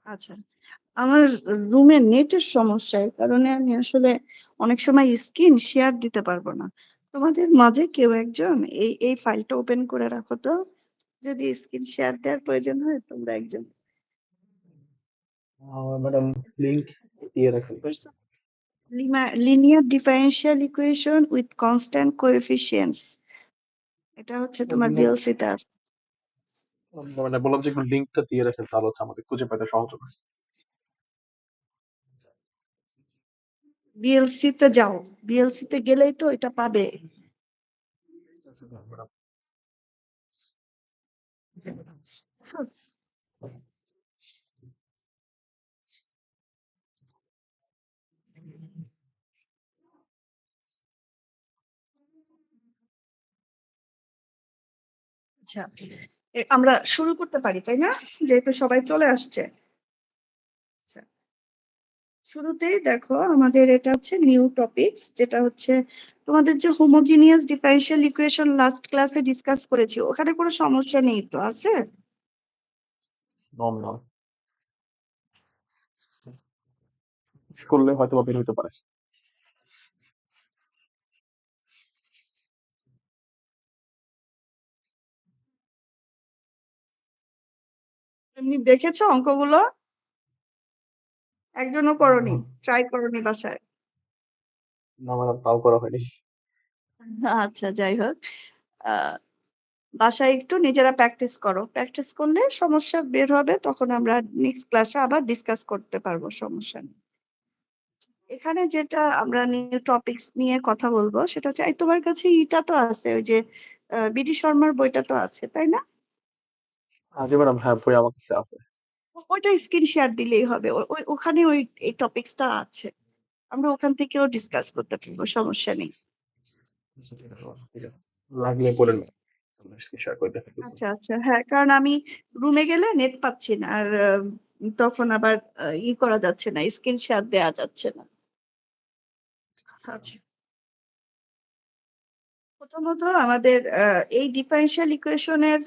আচ্ছা। আমার রুমে নেটের সমস্যার কারণে আমি আসলে অনেক সময় স্ক্রিন শেয়ার দিতে পারবো না। তোমাদের মাঝে কেউ একজন এই ফাইলটা ওপেন করে রাখো তো। যদি স্ক্রিন শেয়ার দেওয়ার প্রয়োজন হয় তোমরা একজন ম্যাডাম লিংক দিয়ে রাখেন। Linear differential equation with constant coefficients, এটা হচ্ছে তোমার বিএলসিতে আছে। মানে বললাম যে একটু লিঙ্কটা দিয়ে রাখেন, তাহলে হচ্ছে আমাদের খুঁজে পাইতে সহজ হবে। বিএলসিতে যাও, বিএলসিতে গেলেই তো এটা পাবে। ম্যাডাম আচ্ছা, আমরা শুরু করতে পারি তাই না, যেহেতু সবাই চলে আসছে। আচ্ছা, শুরুতেই দেখো আমাদের এটা হচ্ছে নিউ টপিকস, যেটা হচ্ছে তোমাদের যে হোমোজিনিয়াস ডিফারেনশিয়াল ইকুয়েশন লাস্ট ক্লাসে ডিসকাস করেছি, ওখানে কোনো সমস্যা নেই তো? আছে? নমিনাল করলে হয়তো বা বের হইতে পারে। এমনি দেখেছো অঙ্কগুলো? একজনও করনি? ট্রাই করনি বাসায়? না ম্যাডাম, তাও করা হয়নি। আচ্ছা, যাই হোক, আহ বাসায় একটু নিজেরা প্র্যাকটিস করো, প্র্যাকটিস করলে সমস্যা বের হবে, তখন আমরা নেক্সট ক্লাসে আবার ডিসকাস করতে পারবো, সমস্যা নেই। এখানে যেটা আমরা নিউ টপিকস নিয়ে কথা বলবো সেটা হচ্ছে, এই তোমার কাছে ইটা তো আছে, ওই যে বিডি শর্মার বইটা তো আছে তাই না? জি ম্যাডাম, হ্যাঁ বই আমার কাছে আছে। ওইটা স্ক্রিন শেয়ার দিলেই হবে, ওখানে ওই এই টপিকসটা আছে, আমরা ওখান থেকেও ডিসকাস করতে পারবো, সমস্যা নেই। আচ্ছা, ঠিক আছে ম্যাডাম, ঠিক আছে। লাগলে বলেন না, আমরা শেয়ার করে দেখা দেবো। আচ্ছা আচ্ছা, হ্যাঁ, কারণ আমি রুমে গেলে নেট পাচ্ছি না, আর তখন আবার করা যাচ্ছে না, স্ক্রিন শেয়ার দেওয়া যাচ্ছে না। আচ্ছা, প্রথমত আমাদের এই ডিফারেনশিয়াল ইকুয়েশনের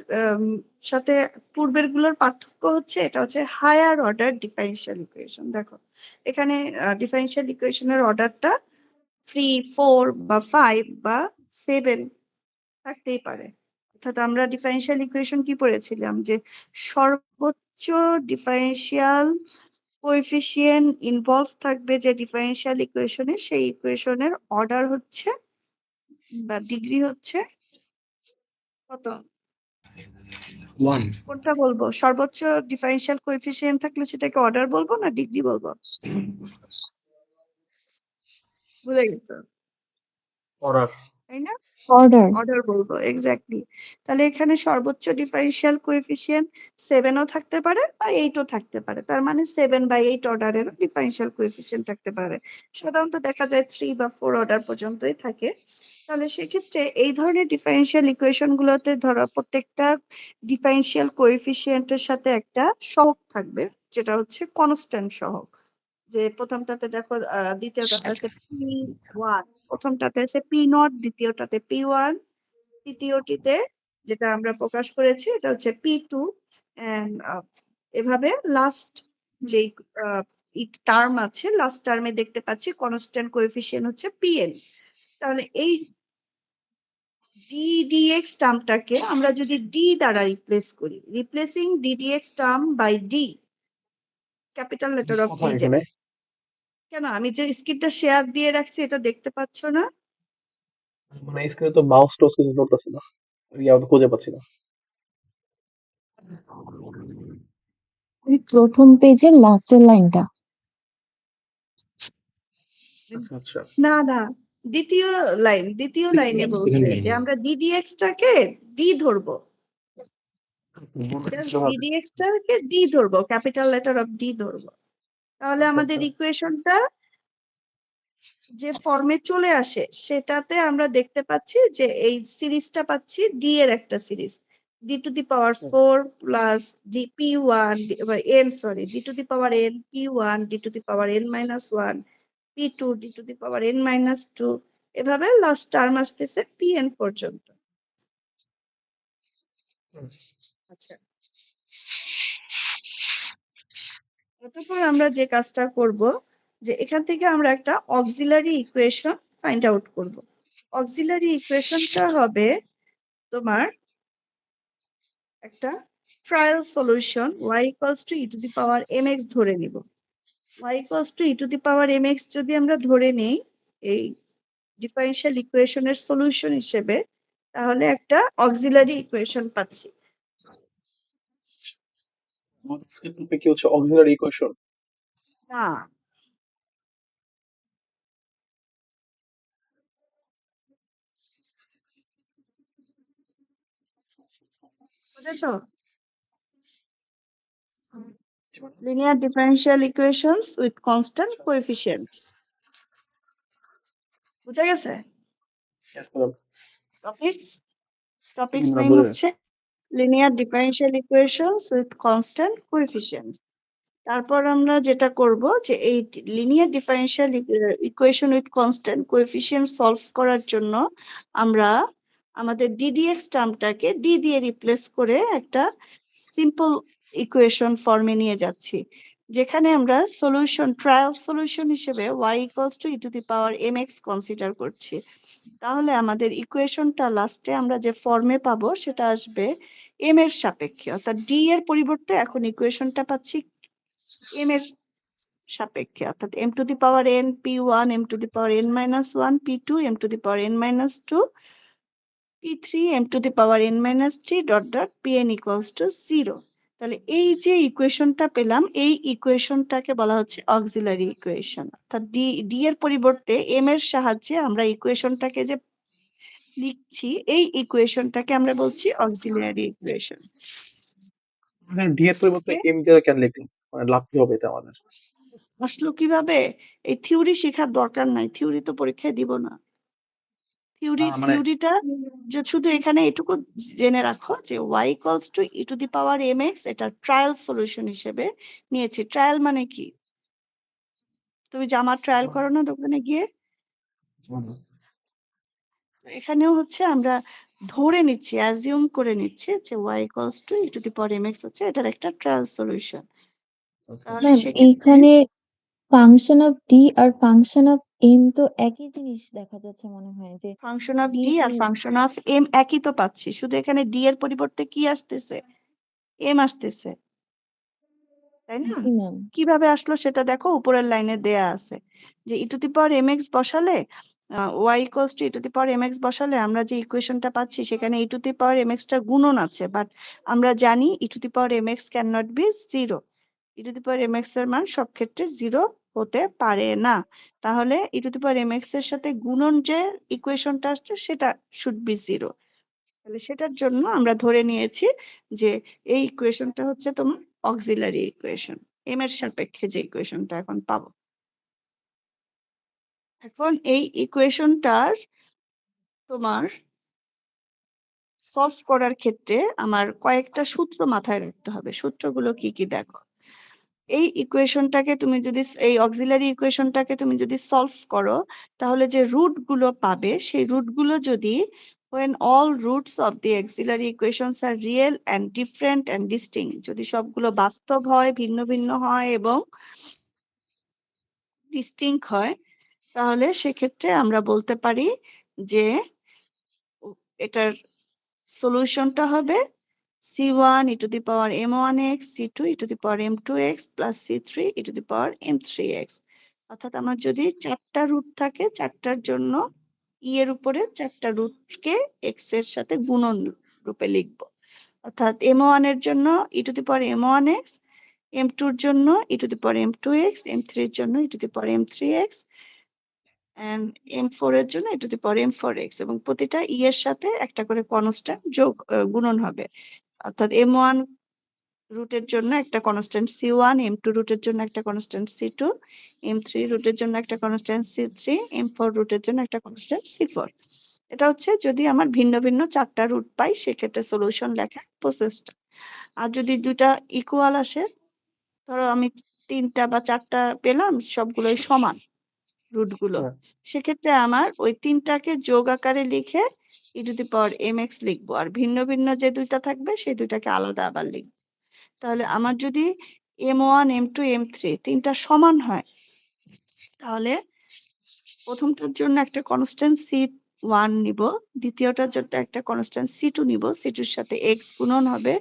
সাথে পূর্বের গুলোর পার্থক্য হচ্ছে, এটা হচ্ছে হায়ার অর্ডার ডিফারেনশিয়াল ইকুয়েশন। দেখো এখানে ডিফারেনশিয়াল ইকুয়েশনের অর্ডারটা 3, 4 বা 5 বা 7 থাকতেই পারে। অর্থাৎ আমরা ডিফারেনশিয়াল ইকুয়েশন কি পড়েছিলাম, যে সর্বোচ্চ ডিফারেনশিয়াল কোএফিসিয়েন্ট ইনভলভ থাকবে যে ডিফারেনশিয়াল ইকুয়েশনে, সেই ইকুয়েশনের অর্ডার হচ্ছে বা ডিগ্রি হচ্ছে কত? 1 কোনটা বলবো? সর্বোচ্চ ডিফারেনশিয়াল কোএফিসিয়েন্ট থাকলে সেটাকে অর্ডার বলবো না ডিগ্রি বলবো? ভুলে গেছো অর্ডার। তাই না? অর্ডার। অর্ডার বলবো, এক্স্যাক্টলি। তাহলে এখানে সর্বোচ্চ ডিফারেনশিয়াল কোএফিসিয়েন্ট 7ও থাকতে পারে বা 8ও থাকতে পারে, তার মানে 7/8 অর্ডারেরও ডিফারেনশিয়াল কোএফিসিয়েন্ট থাকতে পারে। সাধারণত দেখা যায় 3 বা 4 অর্ডার পর্যন্তই থাকে। তাহলে সেক্ষেত্রে এই ধরনের ডিফারেনশিয়াল ইকুয়েশন গুলোতে ধরো প্রত্যেকটা ডিফারেনশিয়াল কোএফিসিয়েন্টের সাথে একটা সহগ থাকবে, যেটা হচ্ছে কনস্ট্যান্ট সহগ। যে প্রথমটাতে দেখো, দ্বিতীয়টাতে আছে P1, প্রথমটাতে আছে P0, দ্বিতীয়টাতে P1, তৃতীয়টিতে যেটা আমরা প্রকাশ করেছি এটা হচ্ছে P2, এন্ড এভাবে লাস্ট যেই টার্ম আছে, লাস্ট টার্মে দেখতে পাচ্ছি কনস্ট্যান্ট কোএফিসিয়েন্ট হচ্ছে Pn। তাহলে এই ddx টার্মটাকে আমরা যদি d দ্বারা রিপ্লেস করি, replacing ddx term by d, capital letter of d, কোথায় যে এখানে? কেন আমি যে স্ক্রিনটা শেয়ার দিয়ে রাখছি এটা দেখতে পাচ্ছ না? মানে স্ক্রিনে তো মাউস টাউস কিছু চলতেছে না, আমি খুঁজে পাচ্ছি না। ওই প্রথম পেজের লাস্টের লাইনটা। আচ্ছা আচ্ছা। না না, দ্বিতীয় দ্বিতীয় লাইনে বলছে সেকেন্ড যে লাইনে আমরা ddx টাকে d ধরবো, জাস্ট ddx টাকে d ধরবো, ক্যাপিটাল লেটার অফ d ধরবো। তাহলে আচ্ছা আমাদের আচ্ছা। ইকুয়েশনটা যে ফর্মে চলে আসে সেটাতে আমরা দেখতে পাচ্ছি যে এই সিরিজটা পাচ্ছি d এর একটা series, d⁴ plus dp1 d⁴n p1 d⁴n−1 p2 d⁴n−2, এভাবে লাস্ট টার্ম আসতেছে pn পর্যন্ত। আচ্ছা, তারপর আমরা যে কাজটা করব যে এখান থেকে আমরা একটা অক্সিলারি ইকুয়েশন ফাইন্ড আউট করব। অক্সিলারি ইকুয়েশনটা হবে তোমার একটা trial solution y equals to e to the power mx ধরে নিব। y equals to e to the power mx যদি আমরা ধরে নেই এই ডিফারেনশিয়াল ইকুয়েশনের সলিউশন হিসেবে, তাহলে একটা অক্সিলারি ইকুয়েশন পাচ্ছি। আমাদের আজকের টপিক কি হচ্ছে অক্সিলারি ইকুয়েশন। না, বুঝেছো? Linear differential equations with constant coefficients. বুঝা গেছে? Yes, madam. Topics madam, name বলে হচ্ছে linear differential equations with constant coefficients. তারপর আমরা যেটা করব যে এই linear differential equation with constant coefficient solve করার জন্য আমরা আমাদের ddx টার্মটাকে d দিয়ে রিপ্লেস করে একটা সিম্পল ইকুয়েশন ফর্মে নিয়ে যাচ্ছি, যেখানে আমরা সলিউশন ট্রায়াল সলিউশন হিসেবে y equals to e to the power mx consider করছি। তাহলে আমাদের ইকুয়েশনটা লাস্টে আমরা যে ফর্মে পাবো সেটা আসবে m এর সাপেক্ষে, অর্থাৎ d এর পরিবর্তে এখন ইকুয়েশনটা পাচ্ছি m এর সাপেক্ষে, অর্থাৎ m to the power n p1 m to the power n minus 1 p2 m to the power n minus 2 p3 m to the power n minus 3 dot dot pn equals to 0। তাহলে এই যে ইকুয়েশনটা পেলাম, এই ইকুয়েশনটাকে বলা হচ্ছে auxiliary equation, অর্থাৎ D এর পরিবর্তে m এর সাহায্যে আমরা ইকুয়েশনটাকে যে লিখছি, এই ইকুয়েশনটাকে আমরা বলছি অক্সিলারি ইকুয়েশন। মানে ডি এর পরিবর্তে এম দিয়ে কেন লিখলাম, মানে লাভ কি হবে এটা আমাদের? আসলো কিভাবে? এই থিওরি শেখার দরকার নাই, থিওরি তো পরীক্ষায় দিব না। মানে থিওরিটা যে শুধু এখানে এটুকু জেনে রাখো যে y equals to e to the power mx এটা ট্রায়াল সলিউশন হিসেবে নিয়েছি। ট্রায়াল মানে কি? তুমি জামার ট্রায়াল করো না দোকানে গিয়ে? এখানেও হচ্ছে আমরা ধরে নিচ্ছি, অ্যাজিউম করে নিচ্ছি যে y equals to e to the power mx হচ্ছে এটার একটা ট্রায়াল সলিউশন। তাহলে ম্যাম সেক্ষেত্রে এইখানে ফাংশন অফ ডি আর ফাংশন অফ এম তো একই জিনিস দেখা যাচ্ছে মনে হয় যে ফাংশন অফ ডি ডি আর ফাংশন অফ এম একই তো পাচ্ছি, শুধু এখানে ডি এর পরিবর্তে কি আসতেছে? এম আসতেছে, তাই না? জি ম্যাম। কিভাবে আসলো সেটা দেখো, উপরের লাইনে দেয়া আছে যে e to the power mx বসালে y equals to e to the power mx বসালে আমরা যে ইকুয়েশনটা পাচ্ছি সেখানে e to the power mx টা গুণন আছে, বাট আমরা জানি e to the power mx can not be 0। e to the power mx এর মান সব ক্ষেত্রে 0 হতে পারে না। তাহলে e to the power mx এর সাথে গুণন যে ইকুয়েশনটা আসছে সেটা শুড বি 0। তাহলে সেটার জন্য আমরা ধরে নিয়েছি যে এই ইকুয়েশনটা হচ্ছে তোমার অক্সিলারি ইকুয়েশন, এম এর সাপেক্ষে যে ইকুয়েশনটা এখন পাবো। এখন এই ইকুয়েশনটার তোমার সলভ করার ক্ষেত্রে আমার কয়েকটা সূত্র মাথায় রাখতে হবে। সূত্রগুলো কি কি দেখো। এই ইকুয়েশনটাকে তুমি যদি এই অক্সিলারি ইকুয়েশনটাকে তুমি যদি সলভ করো, তাহলে যে রুট গুলো পাবে সেই রুট গুলো যদি when all roots of the auxiliary equations are real and different and distinct, যদি সবগুলো বাস্তব হয়, ভিন্ন ভিন্ন হয় এবং ডিস্টিংক্ট হয়, তাহলে সেক্ষেত্রে আমরা বলতে পারি যে এটার সলিউশনটা হবে c1 e to the power m1x, c2 e to the power m2x plus c3 e to the power m3x। অর্থাৎ আমার যদি 4টা রুট থাকে, 4টার জন্য e এর উপরে 4টা রুটকে x এর সাথে গুণন রূপে লিখব। অর্থাৎ m1 এর জন্য e to the power m1x, m2 এর জন্য e to the power m2x, m3 এর জন্য e to the power m3x and m4 এর জন্য e to the power m4x, এবং প্রতিটা e এর সাথে একটা করে কনস্ট্যান্ট গুণন হবে। অর্থাৎ m1 রুটের জন্য একটা কনস্ট্যান্ট c1, m2 রুটের জন্য একটা কনস্ট্যান্ট c2, m3 রুটের জন্য একটা কনস্ট্যান্ট c3, m4 রুটের জন্য একটা কনস্ট্যান্ট c4। এটা হচ্ছে যদি আমার ভিন্ন ভিন্ন 4টা রুট পাই সেক্ষেত্রে সলিউশন লেখার প্রসেসটা। আর যদি দুইটা ইকুয়াল আসে, ধরো আমি 3টা বা 4টা পেলাম, সবগুলোই সমান রুটগুলো, সেক্ষেত্রে আমার ওই 3টাকে যোগ আকারে লিখে e to the power mx লিখবো, আর ভিন্ন ভিন্ন যে দুইটা থাকবে সেই দুইটাকে আলাদা আবার লিখবো। তাহলে আমার যদি M1 M2 M3 তিনটা সমান হয় তাহলে প্রথমটার জন্য একটা কনস্ট্যান্ট C1 নিব, দ্বিতীয়টার জন্য একটা কনস্ট্যান্ট C2 নিব, C2 এর সাথে x গুণন হবে,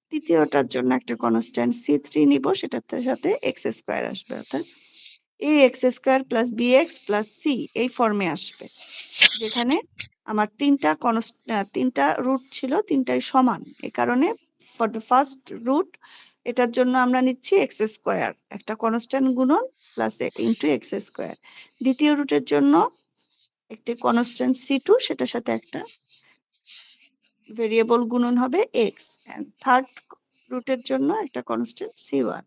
তৃতীয়টার জন্য একটা কনস্ট্যান্ট C3 নিব, সেটার সাথে x স্কয়ার আসবে, অর্থাৎ ax square plus bx plus c এই ফর্মে আসবে, যেখানে আমার তিনটা রুট ছিল, তিনটাই সমান। এই কারণে ফর দ্য ফার্স্ট রুট এটার জন্য আমরা নিচ্ছি এক্স স্কয়ার, একটা কনস্ট্যান্ট গুণন প্লাস ইন্টু এক্স স্কয়ার। দ্বিতীয় রুটের জন্য একটি কনস্ট্যান্ট C2, সেটার সাথে একটা ভেরিয়েবল গুণন হবে x, এন্ড থার্ড রুটের জন্য একটা কনস্ট্যান্ট C1।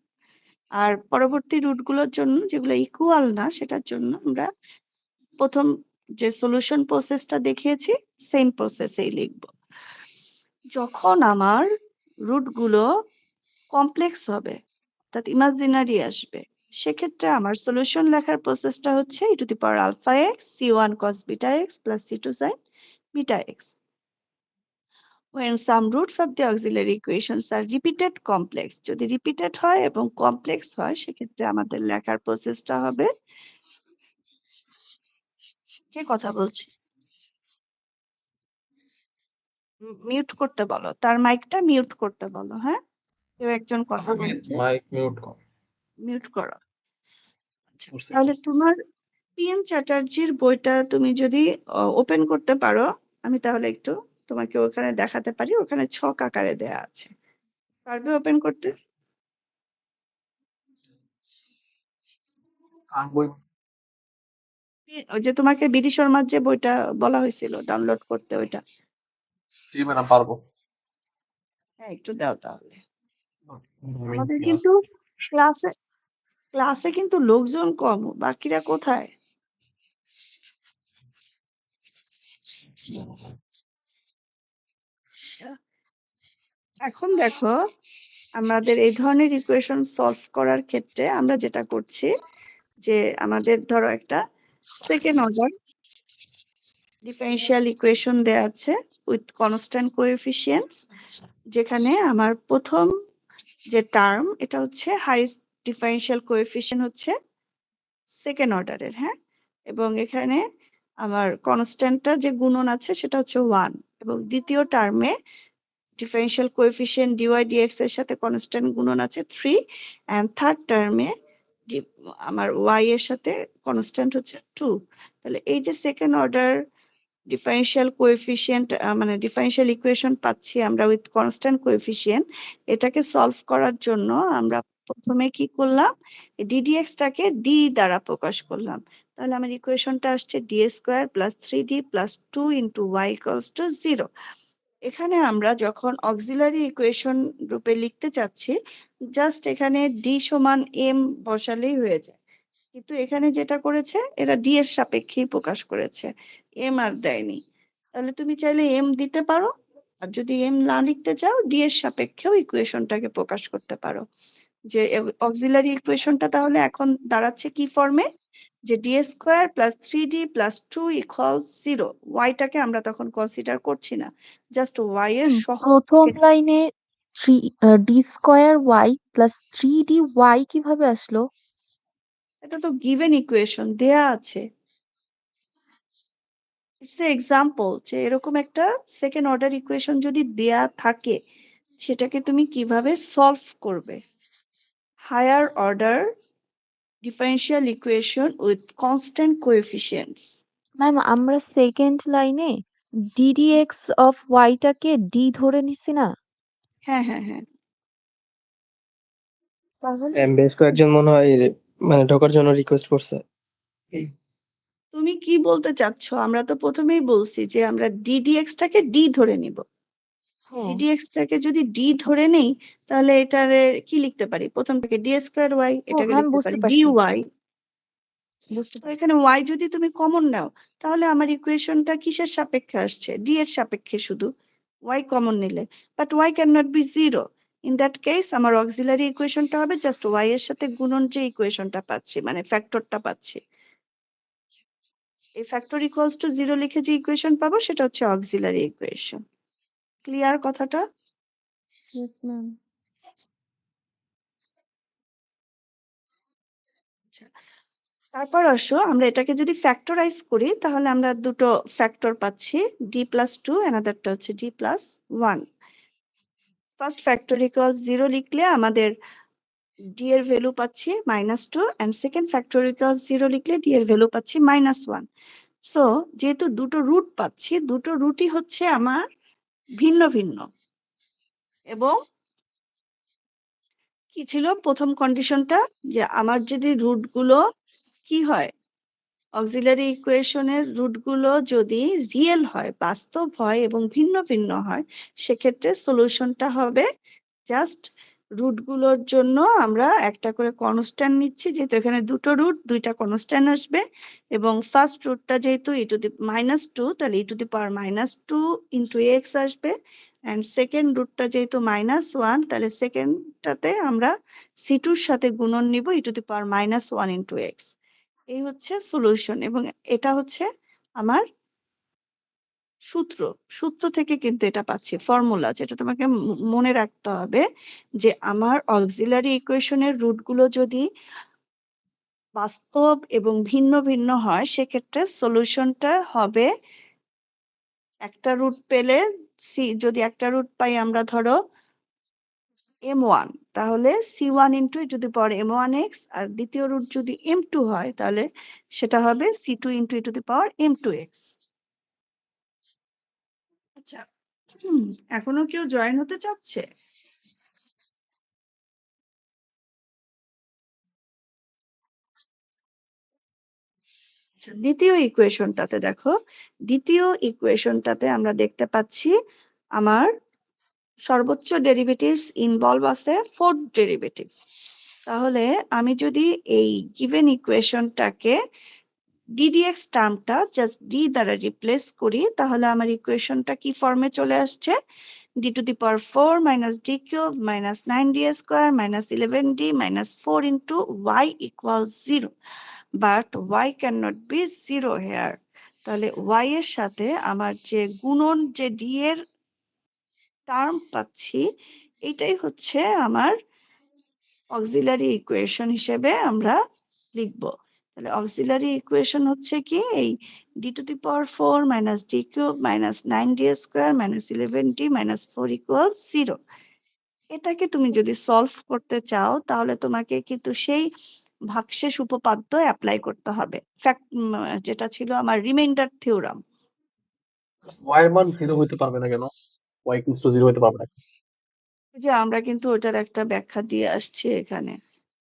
আর পরবর্তী রুটগুলোর জন্য যেগুলো ইকুয়াল না, সেটার জন্য আমরা প্রথম যে সলিউশন প্রসেসটা দেখিয়েছি সেম প্রসেসেই লিখব। যখন আমার রুটগুলো কমপ্লেক্স হবে অর্থাৎ ইমাজিনারি আসবে, সেক্ষেত্রে আমার সলিউশন লেখার প্রসেসটা হচ্ছে e to the power alpha x c1 cos beta x plus c2 sin beta x. When some roots of the auxiliary equations are repeated complex, যদি রিপিটেড হয় এবং কমপ্লেক্স হয়, সেক্ষেত্রে আমাদের লেখার প্রসেসটা হবে, কে কথা বলছে মিউট করতে বলো, তার মাইকটা মিউট করতে বলো। হ্যাঁ, কেউ একজন কথা বলছে, মাইক মিউট কর। মিউট করো। আচ্ছা, করছি, তাহলে করছি। তোমার পিএন চ্যাটার্জির বইটা তুমি যদি ওপেন করতে পারো, আমি তাহলে একটু তোমাকে ওখানে দেখাতে পারি, ওখানে ছক আকারে দেয়া আছে, পারবে ওপেন করতে? কার বই? ওই যে তোমাকে বিডি শর্মার যে বইটা বলা হয়েছিল ডাউনলোড করতে, ওইটা। জি ম্যাডাম, পারবো। হ্যাঁ, একটু দাও তাহলে। আমি আমাদের কিন্তু ক্লাসে ক্লাসে কিন্তু লোকজন কম, বাকিরা কোথায়? আচ্ছা, এখন দেখো, আমাদের এই ধরনের ইকুয়েশন সলভ করার ক্ষেত্রে আমরা যেটা করছি, যে আমাদের ধরো একটা সেকেন্ড অর্ডার ডিফারেনশিয়াল ইকুয়েশন দেয়া আছে উইথ কনস্ট্যান্ট কোএফিসিয়েন্টস, যেখানে আমার প্রথম যে টার্ম এটা হচ্ছে হাইয়েস্ট ডিফারেনশিয়াল কোএফিসিয়েন্ট হচ্ছে সেকেন্ড অর্ডারের। হ্যাঁ, এবং এখানে আমার কনস্ট্যান্টটা যে গুণন আছে সেটা হচ্ছে 1, এবং দ্বিতীয় টার্মে ডিফারেনশিয়াল কোএফিসিয়েন্ট ডিওয়াই ডিএক্স এর সাথে কনস্ট্যান্ট গুণন আছে 3, এন্ড থার্ড টার্মে আমার ওয়াই এর সাথে কনস্ট্যান্ট হচ্ছে 2। তাহলে এই যে সেকেন্ড অর্ডার ডিফারেনশিয়াল কোএফিসিয়েন্ট মানে ডিফারেনশিয়াল ইকুয়েশন পাচ্ছি আমরা উইথ কনস্ট্যান্ট কোএফিসিয়েন্ট, এটাকে সলভ করার জন্য আমরা প্রথমে কি করলাম, ডিডিএক্স টাকে ডি দ্বারা প্রকাশ করলাম। তাহলে আমার ইকুয়েশনটা আসছে D square plus 3d plus 2 into Y equals to 0। এখানে আমরা যখন অক্সিলারি ইকুয়েশন রূপে লিখতে চাচ্ছি, জাস্ট এখানে ডি সমান এম বসালেই হয়ে যায়, কিন্তু এখানে যেটা করেছে এরা ডি এর সাপেক্ষেই প্রকাশ করেছে, এম আর দেয়নি। তাহলে তুমি চাইলে এম দিতে পারো, আর যদি এম না লিখতে চাও ডি এর সাপেক্ষেও ইকুয়েশনটাকে প্রকাশ করতে পারো। যে অক্সিলারি ইকুয়েশনটা তাহলে এখন দাঁড়াচ্ছে কি ফর্মে, যে D square plus 3d plus 2 equal 0। ওয়াইটাকে আমরা তখন কনসিডার করছি না, জাস্ট ওয়াই এর সহগ প্রথম লাইনে D square Y plus 3d Y কিভাবে আসলো? এটা তো গিভেন ইকুয়েশন দেয়া আছে, ইটস এ এক্সাম্পল, যে এরকম একটা সেকেন্ড অর্ডার ইকুয়েশন যদি দেয়া থাকে, সেটাকে তুমি কিভাবে সলভ করবে। Higher order differential equation with constant coefficients. Ma'am, আমরা সেকেন্ড লাইনে ডিডিএক্স অফ ওয়াইটাকে ডি ধরে নিছি না? হ্যাঁ হ্যাঁ হ্যাঁ, তাহলে বেশ কয়েকজন মনে হয় মানে ঢোকার জন্য রিকোয়েস্ট করছে। তুমি কি বলতে চাচ্ছ? আমরা তো প্রথমেই বলছি যে আমরা ডিডিএক্স টাকে ডি ধরে নিব। হ্যাঁ, ডিডিএক্স টাকে যদি ডি ধরে নেই, তাহলে এটারে কি লিখতে পারি? প্রথমটাকে ডি স্কোয়ার ওয়াই, এটাকে আমি লিখতে বুঝতে পারি ডি পারছি, ওয়াই। বুঝতে তো পারছি। এখানে ওয়াই যদি তুমি কমন নাও, তাহলে আমার ইকুয়েশনটা কিসের সাপেক্ষে আসছে? ডি এর সাপেক্ষে শুধু, ওয়াই কমন নিলে। But Y can not be zero. In that case আমার অক্সিলারি ইকুয়েশনটা হবে জাস্ট ওয়াই এর সাথে গুণন যে ইকুয়েশনটা পাচ্ছি, মানে ফ্যাক্টরটা পাচ্ছি, এই ফ্যাক্টর ইকুয়ালস টু 0 লিখে যে ইকুয়েশন পাবো সেটা হচ্ছে অক্সিলারি ইকুয়েশন। ক্লিয়ার কথাটা? Yes ma'am. আচ্ছা, তারপর আসো আমরা এটাকে যদি ফ্যাক্টরাইজ করি তাহলে আমরা দুটো ফ্যাক্টর পাচ্ছি, d+2, অ্যানাদারটা হচ্ছে d+1। ফার্স্ট ফ্যাক্টর ইকুয়ালস 0 লিখলে আমাদের d এর ভ্যালু পাচ্ছি -2 এন্ড সেকেন্ড ফ্যাক্টর ইকুয়ালস 0 লিখলে d এর ভ্যালু পাচ্ছি -1। সো যেহেতু দুটো রুট পাচ্ছি, দুটো রুটই হচ্ছে আমার ভিন্ন ভিন্ন। এবং কি ছিল প্রথম কন্ডিশনটা, যে আমার যদি রুটগুলো কি হয়, অক্সিলারি ইকুয়েশনের রুটগুলো যদি রিয়েল হয়, বাস্তব হয় এবং ভিন্ন ভিন্ন হয়, সেক্ষেত্রে সলিউশনটা হবে জাস্ট রুটগুলোর জন্য আমরা একটা করে কনস্ট্যান্ট নিচ্ছি, যেহেতু এখানে দুটো রুট, দুইটা কনস্ট্যান্ট আসবে। এবং ফার্স্ট রুটটা যেহেতু e⁻², তাহলে e⁻² ইন্টু এক্স আসবে। অ্যান্ড সেকেন্ড রুটটা যেহেতু -1, তাহলে সেকেন্ডটাতে আমরা c2-র সাথে গুণন নিব e⁻1 ইন্টু এক্স। এই হচ্ছে সলিউশন এবং এটা হচ্ছে আমার সূত্র থেকে কিন্তু এটা পাচ্ছি, ফর্মুলা, যেটা তোমাকে মনে রাখতে হবে যে আমার অক্সিলারি ইকুয়েশনের রুটগুলো যদি বাস্তব এবং ভিন্ন ভিন্ন হয়, সেক্ষেত্রে সলিউশনটা হবে একটা রুট পেলে যদি একটা রুট পাই আমরা ধরো m1, তাহলে c1 ইন্টু e⁻m1x, আর দ্বিতীয় রুট যদি m2 হয় তাহলে সেটা হবে c2 ইন্টু e⁻m2x। আচ্ছা, এখনো কেউ জয়েন হতে চাচ্ছে? আচ্ছা, দ্বিতীয় ইকুয়েশনটাতে দেখো, দ্বিতীয় ইকুয়েশনটাতে আমরা দেখতে পাচ্ছি আমার সর্বোচ্চ ডেরিভেটিভস ইনভলভ আছে ফোর্থ ডেরিভেটিভস। তাহলে আমি যদি এই গিভেন ইকুয়েশনটাকে ddx টার্মটা জাস্ট d দ্বারা রিপ্লেস করি, তাহলে আমার ইকুয়েশনটা কি ফর্মে চলে আসছে, d⁴ - d³ - 9d² - 11d - 4 into y equals 0, but y cannot be 0 here। তাহলে y এর সাথে আমার যে গুণন, যে d এর টার্ম পাচ্ছি, এটাই হচ্ছে আমার অক্সিলারি ইকুয়েশন হিসেবে আমরা লিখব। তাহলে অক্সিলারি ইকুয়েশন হচ্ছে কি, এই d⁴ - d³ - 9d² - 11d - 4 equals 0। এটাকে তুমি যদি সলভ করতে চাও তাহলে তোমাকে কিন্তু সেই ভাগশেষ উপপাদ্য অ্যাপ্লাই করতে হবে, যেটা ছিল আমার রিমাইন্ডার থিওরাম। y এর মান 0 হইতে পারবে না কেন? y equals to 0 হইতে পারবে না। যে আমরা কিন্তু ওটার একটা ব্যাখ্যা দিয়ে আসছি এখানে,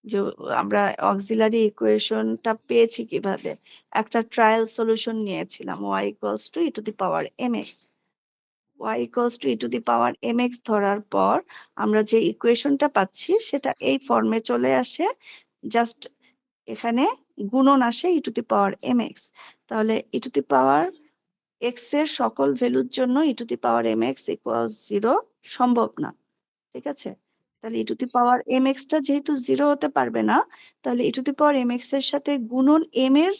যে আমরা অক্সিলারি ইকুয়েশনটা পেয়েছি কিভাবে, একটা ট্রায়াল সলিউশন নিয়েছিলাম y equals to e⁻mx। y equals to e⁻mx ধরার পর আমরা যে ইকুয়েশনটা পাচ্ছি সেটা এই ফর্মে চলে আসে, জাস্ট এখানে গুণন আসে e⁻mx। তাহলে e⁻x এর সকল ভ্যালুর জন্য e⁻mx equals 0 সম্ভব না, ঠিক আছে? তাহলে e⁻mx টা যেহেতু 0 হতে পারবে না, তাহলে e⁻mx এর সাথে গুণন m এর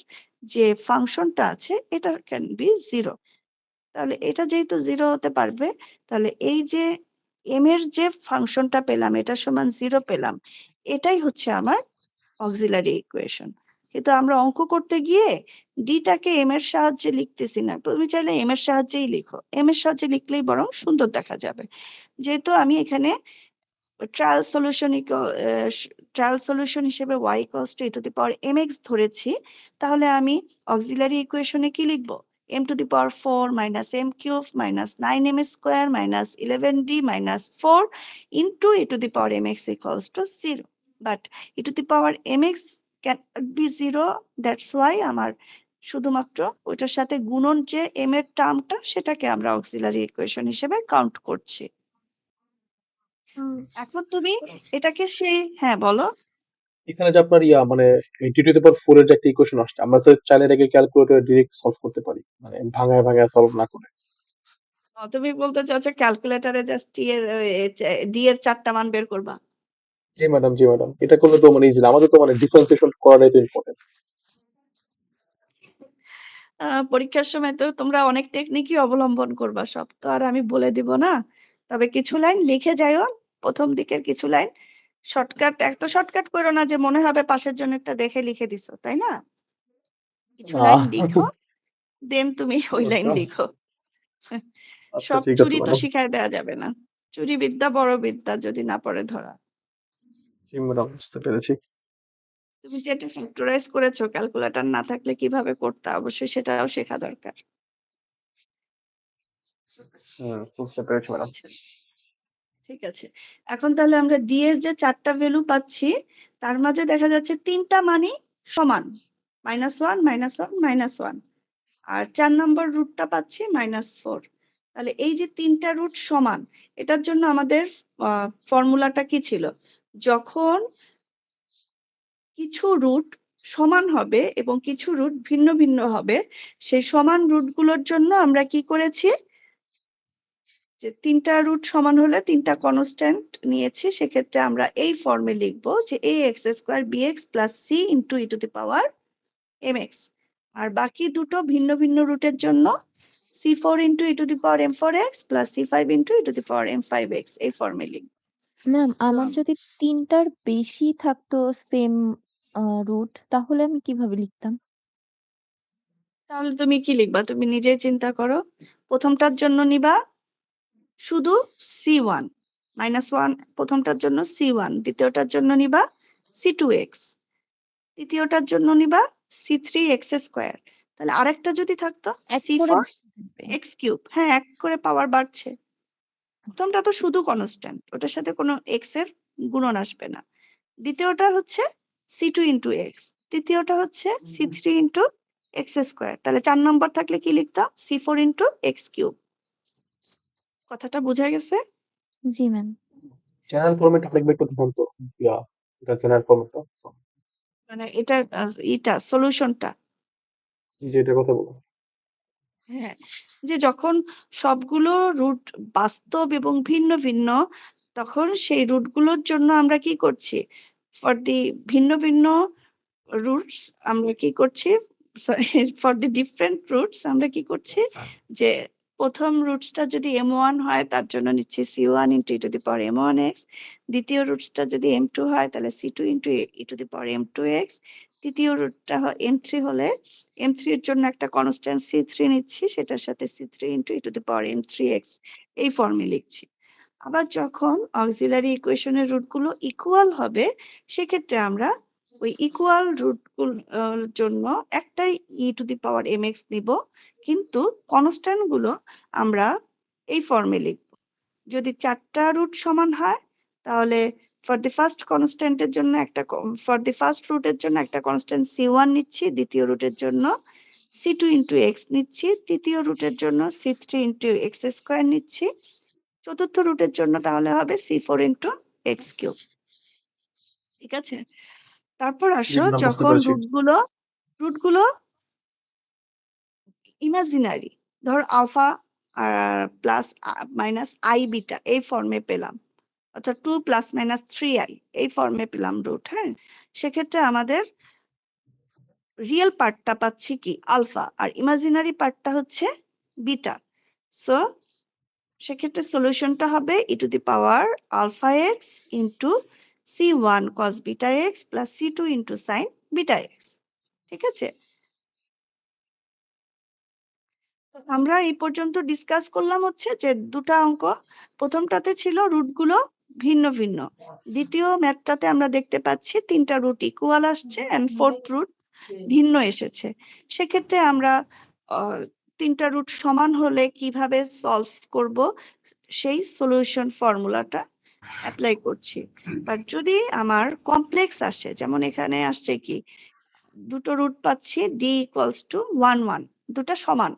যে ফাংশনটা আছে এটা ক্যান বি 0। তাহলে এটা যেহেতু 0 হতে পারবে, তাহলে এই যে m এর যে ফাংশনটা পেলাম, এটা সমান 0 পেলাম, এটাই হচ্ছে আমার অক্সিলারি ইকুয়েশন। কিন্তু আমরা অঙ্ক করতে গিয়ে d টাকে m এর সাহায্যে লিখতেছি না। তুমি চাইলে m এর সাহায্যেই লিখো, m এর সাহায্যে লিখলেই বরং সুন্দর দেখা যাবে। যেহেতু আমি এখানে ট্রায়াল সলিউশন হিসেবে y equals to e⁻mx ধরেছি, তাহলে আমি অক্সিলারি ইকুয়েশনে কি লিখব, m⁴ - m³ - 9m² - 11d - 4 into e⁻mx equals to 0, but e⁻mx cannot be 0, that's why আমার শুধুমাত্র ওইটার সাথে গুণন যে m এর টার্মটা, সেটাকে আমরা অক্সিলারি ইকুয়েশন হিসেবে কাউন্ট করছি। এখন তুমি এটাকে হ্যাঁ বলো। এখানে যে আপনার মানে d⁴ এর যে একটা ইকুয়েশন আসছে, আমরা তো চাইলে এটাকে ক্যালকুলেটরে ডিরেক্ট সলভ করতে পারি, মানে ভাঙায় ভাঙায় সলভ না করে। তুমি বলতে চাচ্ছ ক্যালকুলেটরে জাস্ট ডি এর 4টা মান বের করবা? জি ম্যাডাম, জি ম্যাডাম, এটা করলে তো মানে ইজি। আমাদের তো মানে ডিফারেন্সিয়েশন করাটাই তো ইম্পর্টেন্ট। পরীক্ষার সময় তো তোমরা অনেক টেকনিকই অবলম্বন করবা, সব তো আর আমি বলে দিব না। তবে কিছু লাইন লিখে যাইও, প্রথম দিকের কিছু লাইন শর্টকাট এত শর্টকাট করো না যে মনে হবে পাশের জনেরটা দেখে লিখে দিছো, তাই না? কিছু লাইন লিখো, দেন তুমি ওই লাইন বুঝলাম। লিখো। আচ্ছা সব ঠিক আছে চুরি তো ম্যাডাম। শিখায় দেওয়া যাবে না। চুরি বিদ্যা বড় বিদ্যা, যদি না পড়ে ধরা। জি ম্যাডাম, বুঝতে পেরেছি। তুমি যেটা ফ্যাক্টরাইজ করেছো, ক্যালকুলেটর না থাকলে কিভাবে করতে অবশ্যই সেটাও শেখা দরকার। বুঝতে পেরেছি ম্যাডাম। আচ্ছা, ঠিক আছে। এখন তাহলে আমরা ডি এর যে 4টা ভ্যালু পাচ্ছি, তার মাঝে দেখা যাচ্ছে 3টা মানই সমান, -1, -1, -1। আর 4 নম্বর রুটটা পাচ্ছি -4। তাহলে এই যে 3টা রুট সমান, এটার জন্য আমাদের ফর্মুলাটা কি ছিল? যখন কিছু রুট সমান হবে এবং কিছু রুট ভিন্ন ভিন্ন হবে, সেই সমান রুটগুলোর জন্য আমরা কি করেছি? যে 3টা রুট সমান হলে 3টা কনস্ট্যান্ট নিয়েছি। সেক্ষেত্রে আমরা এই ফর্মে লিখবো যে ax² bx + c × e⁻mx। আর বাকি দুটো ভিন্ন ভিন্ন রুটের জন্য c4 × e⁻m4x + c5 × e⁻m5x এই ফর্মে লিখব। ম্যাম তো আমার যদি 3টার বেশি থাকতো সেম রুট, তাহলে আমি কিভাবে লিখতাম? তাহলে তুমি কি লিখবা? তুমি নিজেই চিন্তা করো। প্রথমটার জন্য নিবা শুধু c1, -1 প্রথমটার জন্য c1, দ্বিতীয়টার জন্য নিবা c2x, তৃতীয়টার জন্য নিবা c3x²। তাহলে আরেকটা যদি থাকতো এক করে c4x³। হ্যাঁ, এক করে পাওয়ার বাড়ছে। প্রথমটা তো শুধু কনস্ট্যান্ট, ওটার সাথে কোনো x এর গুণন আসবে না। দ্বিতীয়টা হচ্ছে c2 × x, তৃতীয়টা হচ্ছে c3 × x²। তাহলে 4 নম্বর থাকলে কি লিখতাম? c4 × x³। কথাটা বোঝা গেছে? জি ম্যাম। জেনারেল ফরম্যাট লিখবে একটু দেখুন তো। এটা জেনারেল ফরম্যাটটা। মানে এটার সলিউশনটা। জি এটার কথা বলছি। হ্যাঁ, যে যখন সবগুলো রুট বাস্তব এবং ভিন্ন ভিন্ন, তখন সেই রুটগুলোর জন্য আমরা কি করছি? ফর দি ভিন্ন ভিন্ন রুটস আমরা কি করছি? Sorry, for the different roots আমরা কি করছি? যে প্রথম রুটসটা যদি m1 হয়, তার জন্য নিচ্ছি c1 × e⁻m1x। দ্বিতীয় রুটসটা যদি m2 হয়, তাহলে c2 × e⁻m2x। তৃতীয় রুটটা m3 হলে m3 এর জন্য একটা কনস্ট্যান্ট c3 নিচ্ছি, সেটার সাথে c3 × e⁻m3x এই ফর্মে লিখছি। আবার যখন অক্সিলারি ইকুয়েশনের রুটগুলো ইকুয়াল হবে, সেক্ষেত্রে আমরা ওই ইকুয়াল রুটগুলোর জন্য একটাই e⁻mx নিব, কিন্তু কনস্ট্যান্ট গুলো আমরা এই ফর্মে লিখব। যদি 4টা রুট সমান হয়, তাহলে ফর দি ফার্স্ট কনস্ট্যান্টের জন্য ফর দি ফার্স্ট রুটের জন্য একটা কনস্ট্যান্ট c1 নিচ্ছি, দ্বিতীয় রুটের জন্য c2 × x নিচ্ছি, তৃতীয় রুটের জন্য c3 × x² নিচ্ছি, চতুর্থ রুটের জন্য তাহলে হবে c4 × x³। ঠিক আছে? তারপর জি আসো ম্যাডাম, বুঝতে যখন পেরেছি। রুটগুলো ইমাজিনারি, ধর alpha plus minus I beta এই ফর্মে পেলাম, অর্থাৎ 2 ± 3i এই ফর্মে পেলাম রুট। হ্যাঁ, সেক্ষেত্রে আমাদের রিয়েল পার্টটা পাচ্ছি কি? আলফা, আর ইমাজিনারি পার্টটা হচ্ছে বিটা। সো সেক্ষেত্রে সলিউশনটা হবে e⁻αx × c1 cos βx + c2 × sin βx। ঠিক আছে? তো আমরা এই পর্যন্ত ডিসকাস করলাম হচ্ছে যে দুটা অঙ্ক। প্রথমটাতে ছিল রুটগুলো ভিন্ন ভিন্ন, দ্বিতীয় ম্যাথটাতে আমরা দেখতে পাচ্ছি 3টা রুট ইকুয়াল আসছে এন্ড 4th রুট ভিন্ন এসেছে। সেক্ষেত্রে আমরা 3টা রুট সমান হলে কিভাবে সলভ করব, সেই সলিউশন ফর্মুলাটা অ্যাপ্লাই করছি। বাট যদি আমার কমপ্লেক্স আসে, যেমন এখানে আসছে কি, দুটো রুট পাচ্ছি d = 1 1, দুটা সমান,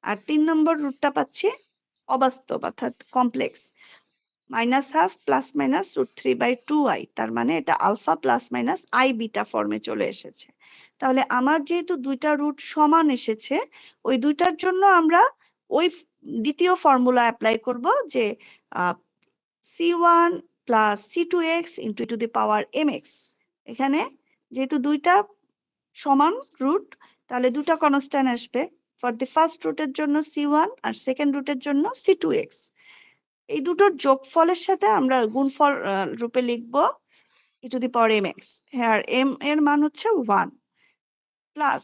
আর 3 নম্বর রুটটা পাচ্ছি অবাস্তব অর্থাৎ কমপ্লেক্স, -½ ± √3/2i, তার মানে এটা alpha plus minus I beta ফর্মে চলে এসেছে। তাহলে আমার যেহেতু দুইটা রুট সমান এসেছে, ওই দুইটার জন্য আমরা ওই দ্বিতীয় ফর্মুলা অ্যাপ্লাই করব যে c1 + c2x × e⁻mx। এখানে যেহেতু দুইটা সমান রুট, তাহলে দুটো কনস্ট্যান্ট আসবে। ফর দি ফার্স্ট রুটের জন্য c1 আর সেকেন্ড রুটের জন্য c2x। এই দুটোর যোগফলের সাথে আমরা গুণফল রূপে লিখব e to the power mx, here m এর মান হচ্ছে 1 প্লাস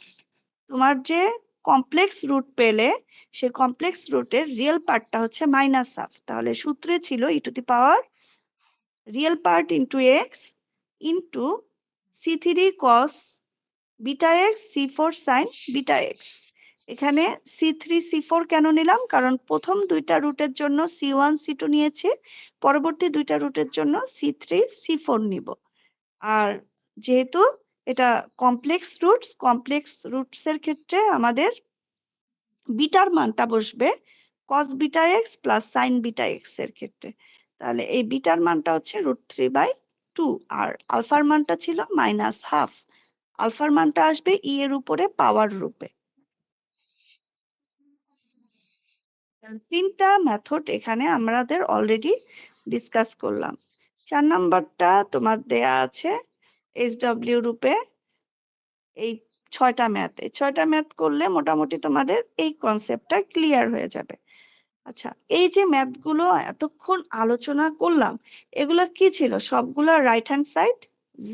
তোমার যে কমপ্লেক্স রুট পেলে সেই কমপ্লেক্স রুটের রিয়েল পার্টটা হচ্ছে মাইনাস হাফ, তাহলে সূত্রে ছিল e to the power real part into x into c3 cos beta x c4 sin beta x. এখানে c3 c4 কেন নিলাম, কারণ প্রথম দুইটা রুটের জন্য c1 c2 নিয়েছি, পরবর্তী দুইটা রুটের জন্য c3 c4 নিব। আর যেহেতু এটা কমপ্লেক্স রুটস এর ক্ষেত্রে আমাদের বিটার মানটা বসবে cos beta x plus sin beta x এর ক্ষেত্রে, তাহলে এই বিটার মানটা হচ্ছে √3/2 আর আলফার মানটা ছিল মাইনাস হাফ, আলফার মানটা আসবে ই এর উপরে পাওয়ার রূপে। তিনটা মেথড এখানে আমাদের অলরেডি ডিসকাস করলাম। 4 নাম্বারটা তোমার দেয়া আছে SW রূপে এই 6টা ম্যাথ, এই 6টা ম্যাথ করলে মোটামুটি তোমাদের এই কনসেপ্টটা ক্লিয়ার হয়ে যাবে। আচ্ছা, এই যে ম্যাথগুলো এতক্ষণ আলোচনা করলাম এগুলো কি ছিল? সবগুলা রাইট হ্যান্ড সাইড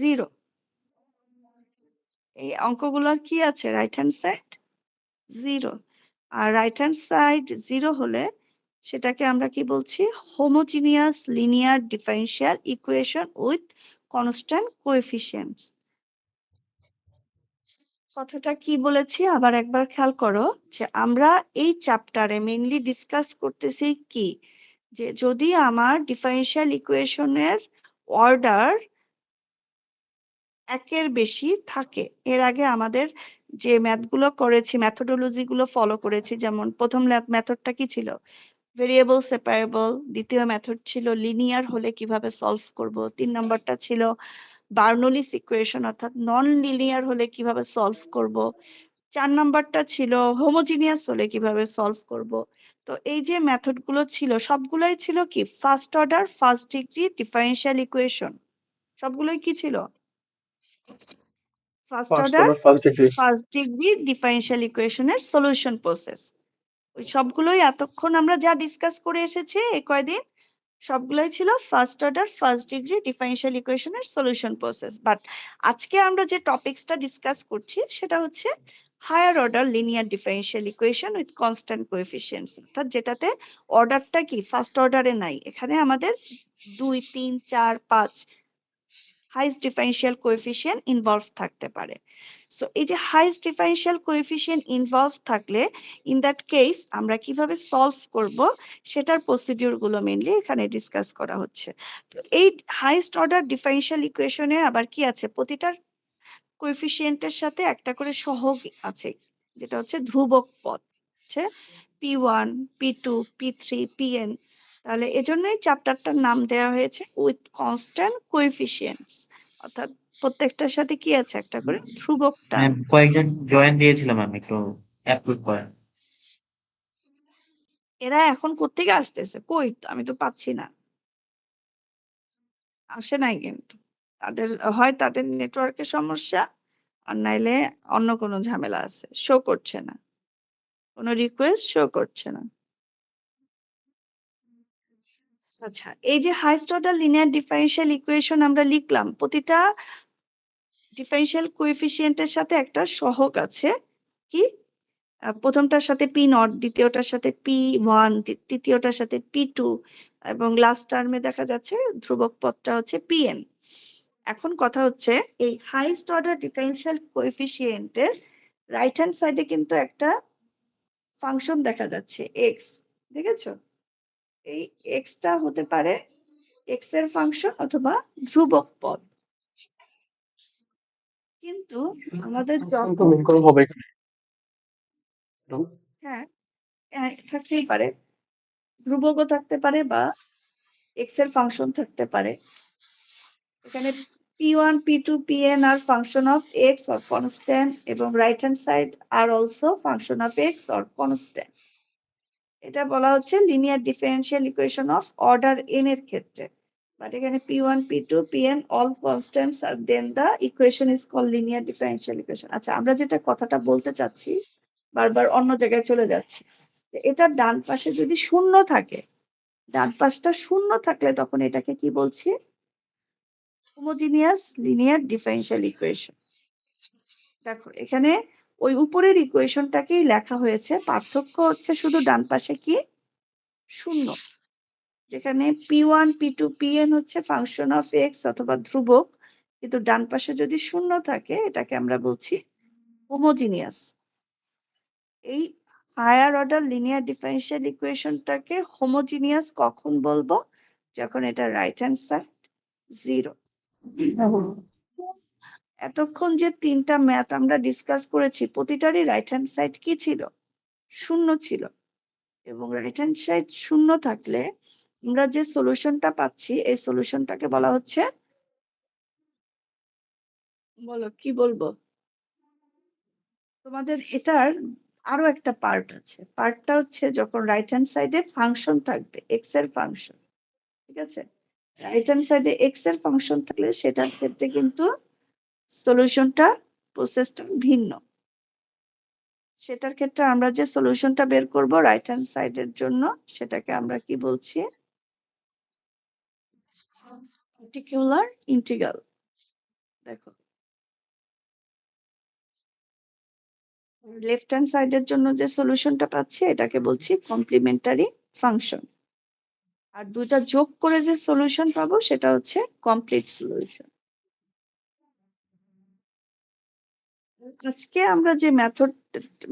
0। এই অঙ্কগুলোর কি আছে? Right hand side 0। আর রাইট হ্যান্ড সাইড 0 হলে সেটাকে আমরা কি বলছি? Homogeneous linear differential equation with constant coefficients. কথাটা কি বলেছি আবার একবার খেয়াল করো, যে আমরা এই চ্যাপ্টারে মেইনলি ডিসকাস করতেছি কি, যে যদি আমার ডিফারেনশিয়াল ইকুয়েশনের অর্ডার একের বেশি থাকে, এর আগে আমাদের যে ম্যাথগুলো করেছি মেথোডোলজি গুলো ফলো করেছি, যেমন প্রথম মেথডটা কি ছিল? ভেরিয়েবল সেপারেবল, দ্বিতীয় মেথড ছিল লিনিয়ার হলে কিভাবে সলভ করব, 3 নম্বরটা ছিল বার্নৌলিস ইকুয়েশন অর্থাৎ নন লিনিয়ার হলে কিভাবে সলভ করব, 4 নাম্বারটা ছিল হোমোজিনিয়াস হলে কিভাবে সলভ করব। তো এই যে মেথড গুলো ছিল সবগুলাই ছিল কি first order first degree differential equation. সবগুলোই কি ছিল? First first order order first degree. First degree differential ইকুয়েশনের সলিউশন প্রসেস। ওই সবগুলোই এতক্ষণ আমরা যা ডিসকাস করে এসেছি এই কয়দিন সবগুলোই ছিল first order first degree differential ইকুয়েশনের সলিউশন প্রসেস। বাট আজকে আমরা যে টপিকসটা ডিসকাস করছি সেটা হচ্ছে higher order linear differential equation with constant coefficients, অর্থাৎ যেটাতে অর্ডারটা কি ফার্স্ট অর্ডারে নাই, এখানে আমাদের 2 3 4 5 হাইস্ট ডিফারেনশিয়াল কোএফিসিয়েন্ট ইনভলভ থাকতে পারে। সো এই যে হাইস্ট ডিফারেনশিয়াল কোএফিসিয়েন্ট ইনভলভ থাকলে ইন দ্যাট কেস আমরা কিভাবে সলভ করব সেটার প্রসিডিউর গুলো মেইনলি এখানে ডিসকাস করা হচ্ছে। তো এই হাইস্ট অর্ডার ডিফারেনশিয়াল ইকুয়েশনে আবার কি আছে? প্রতিটার কোএফিসিয়েন্টের সাথে একটা করে সহগ আছে, যেটা হচ্ছে ধ্রুবক পদ, হচ্ছে p1 p2 p3 pn। তাহলে এজন্যই চ্যাপ্টারটার নাম দেওয়া হয়েছে উইথ কনস্ট্যান্ট কোএফিসিয়েন্টস, অর্থাৎ প্রত্যেকটার সাথে কি আছে? একটা করে ধ্রুবক টার্ম। ম্যাম কয়েকজন জয়েন দিয়েছিলাম, ম্যাম একটু অ্যাপ্রুভ করেন। এরা এখন কোত্থেকে আসতেছে? কই তো আমি তো পাচ্ছি না, আসে নাই কিন্তু। তাদের হয় তাদের নেটওয়ার্কের সমস্যা আর নাইলে অন্য কোনো ঝামেলা আছে, শো করছে না, কোনো রিকোয়েস্ট শো করছে না। আচ্ছা, এই যে highest order linear differential equation আমরা লিখলাম, প্রতিটা ডিফারেনশিয়াল কোএফিসিয়েন্টের সাথে একটা সহগ আছে, কি? প্রথমটার সাথে পি নট, দ্বিতীয়টার সাথে p1, তৃতীয়টার সাথে p2 এবং লাস্ট টার্মে দেখা যাচ্ছে ধ্রুবক পদটা হচ্ছে pn। এখন কথা হচ্ছে এই হাইস্ট অর্ডার ডিফারেনশিয়াল কোএফিসিয়েন্টের রাইট হ্যান্ড সাইডে কিন্তু একটা ফাংশন দেখা যাচ্ছে x, দেখেছো? এই এক্সটা হতে পারে এক্স এর ফাংশন অথবা ধ্রুবক পদ, কিন্তু আমাদের তো যখন মেন করা হবে এখানে। হ্যাঁ থাকতেই পারে, ধ্রুবকও থাকতে পারে বা এক্স এর ফাংশন থাকতে পারে। এখানে p1 p2 pn are function of X or constant এবং right hand side are also function of X or constant. এটা বলা হচ্ছে linear differential equation of order n এর ক্ষেত্রে। বাট এখানে p1 p2 pn all constants are then the equation is called linear differential equation. আচ্ছা, আমরা যেটা কথাটা বলতে চাচ্ছি বারবার অন্য জায়গায় চলে যাচ্ছি, এটা ডান পাশে যদি শূন্য থাকে, ডান পাশটা শূন্য থাকলে তখন এটাকে কি বলছি? Homogeneous linear differential equation. দেখো এখানে ওই উপরের ইকুয়েশনটাকেই লেখা হয়েছে, পার্থক্য হচ্ছে শুধু ডান পাশে কি শূন্য, যেখানে p1 p2 pn হচ্ছে ফাংশন অফ এক্স অথবা ধ্রুবক, কিন্তু ডান পাশে যদি শূন্য থাকে এটাকে আমরা বলছি হোমোজিনিয়াস। এই হায়ার অর্ডার লিনিয়ার ডিফারেনশিয়াল ইকুয়েশনটাকে হোমোজিনিয়াস কখন বলবো? যখন এটা রাইট হ্যান্ড সাইড 0। এতক্ষণ যে তিনটা ম্যাথ আমরা ডিসকাস করেছি প্রতিটারই রাইট হ্যান্ড সাইড কি ছিল? শূন্য ছিল। এবং রাইট হ্যান্ড সাইড শূন্য থাকলে আমরা যে সলিউশনটা পাচ্ছি এই সলিউশনটাকে বলা হচ্ছে, বলো কি বলবো? তোমাদের এটার আরো একটা পার্ট আছে, পার্টটা হচ্ছে যখন রাইট হ্যান্ড সাইডে ফাংশন থাকবে এক্স এর ফাংশন, ঠিক আছে? রাইট হ্যান্ড সাইডে এক্স এর ফাংশন থাকলে সেটার ক্ষেত্রে কিন্তু সলিউশনটা প্রসেসটা ভিন্ন। সেটার ক্ষেত্রে আমরা যে সলিউশনটা বের করব রাইট হ্যান্ড সাইডের জন্য সেটাকে আমরা কি বলছি? Particular integral. দেখো লেফট হ্যান্ড সাইডের জন্য যে সলিউশনটা পাচ্ছি এটাকে বলছি কমপ্লিমেন্টারি ফাংশন, আর দুইটা যোগ করে যে সলিউশন পাবো সেটা হচ্ছে কমপ্লিট সলিউশন। আজকে আমরা যে মেথড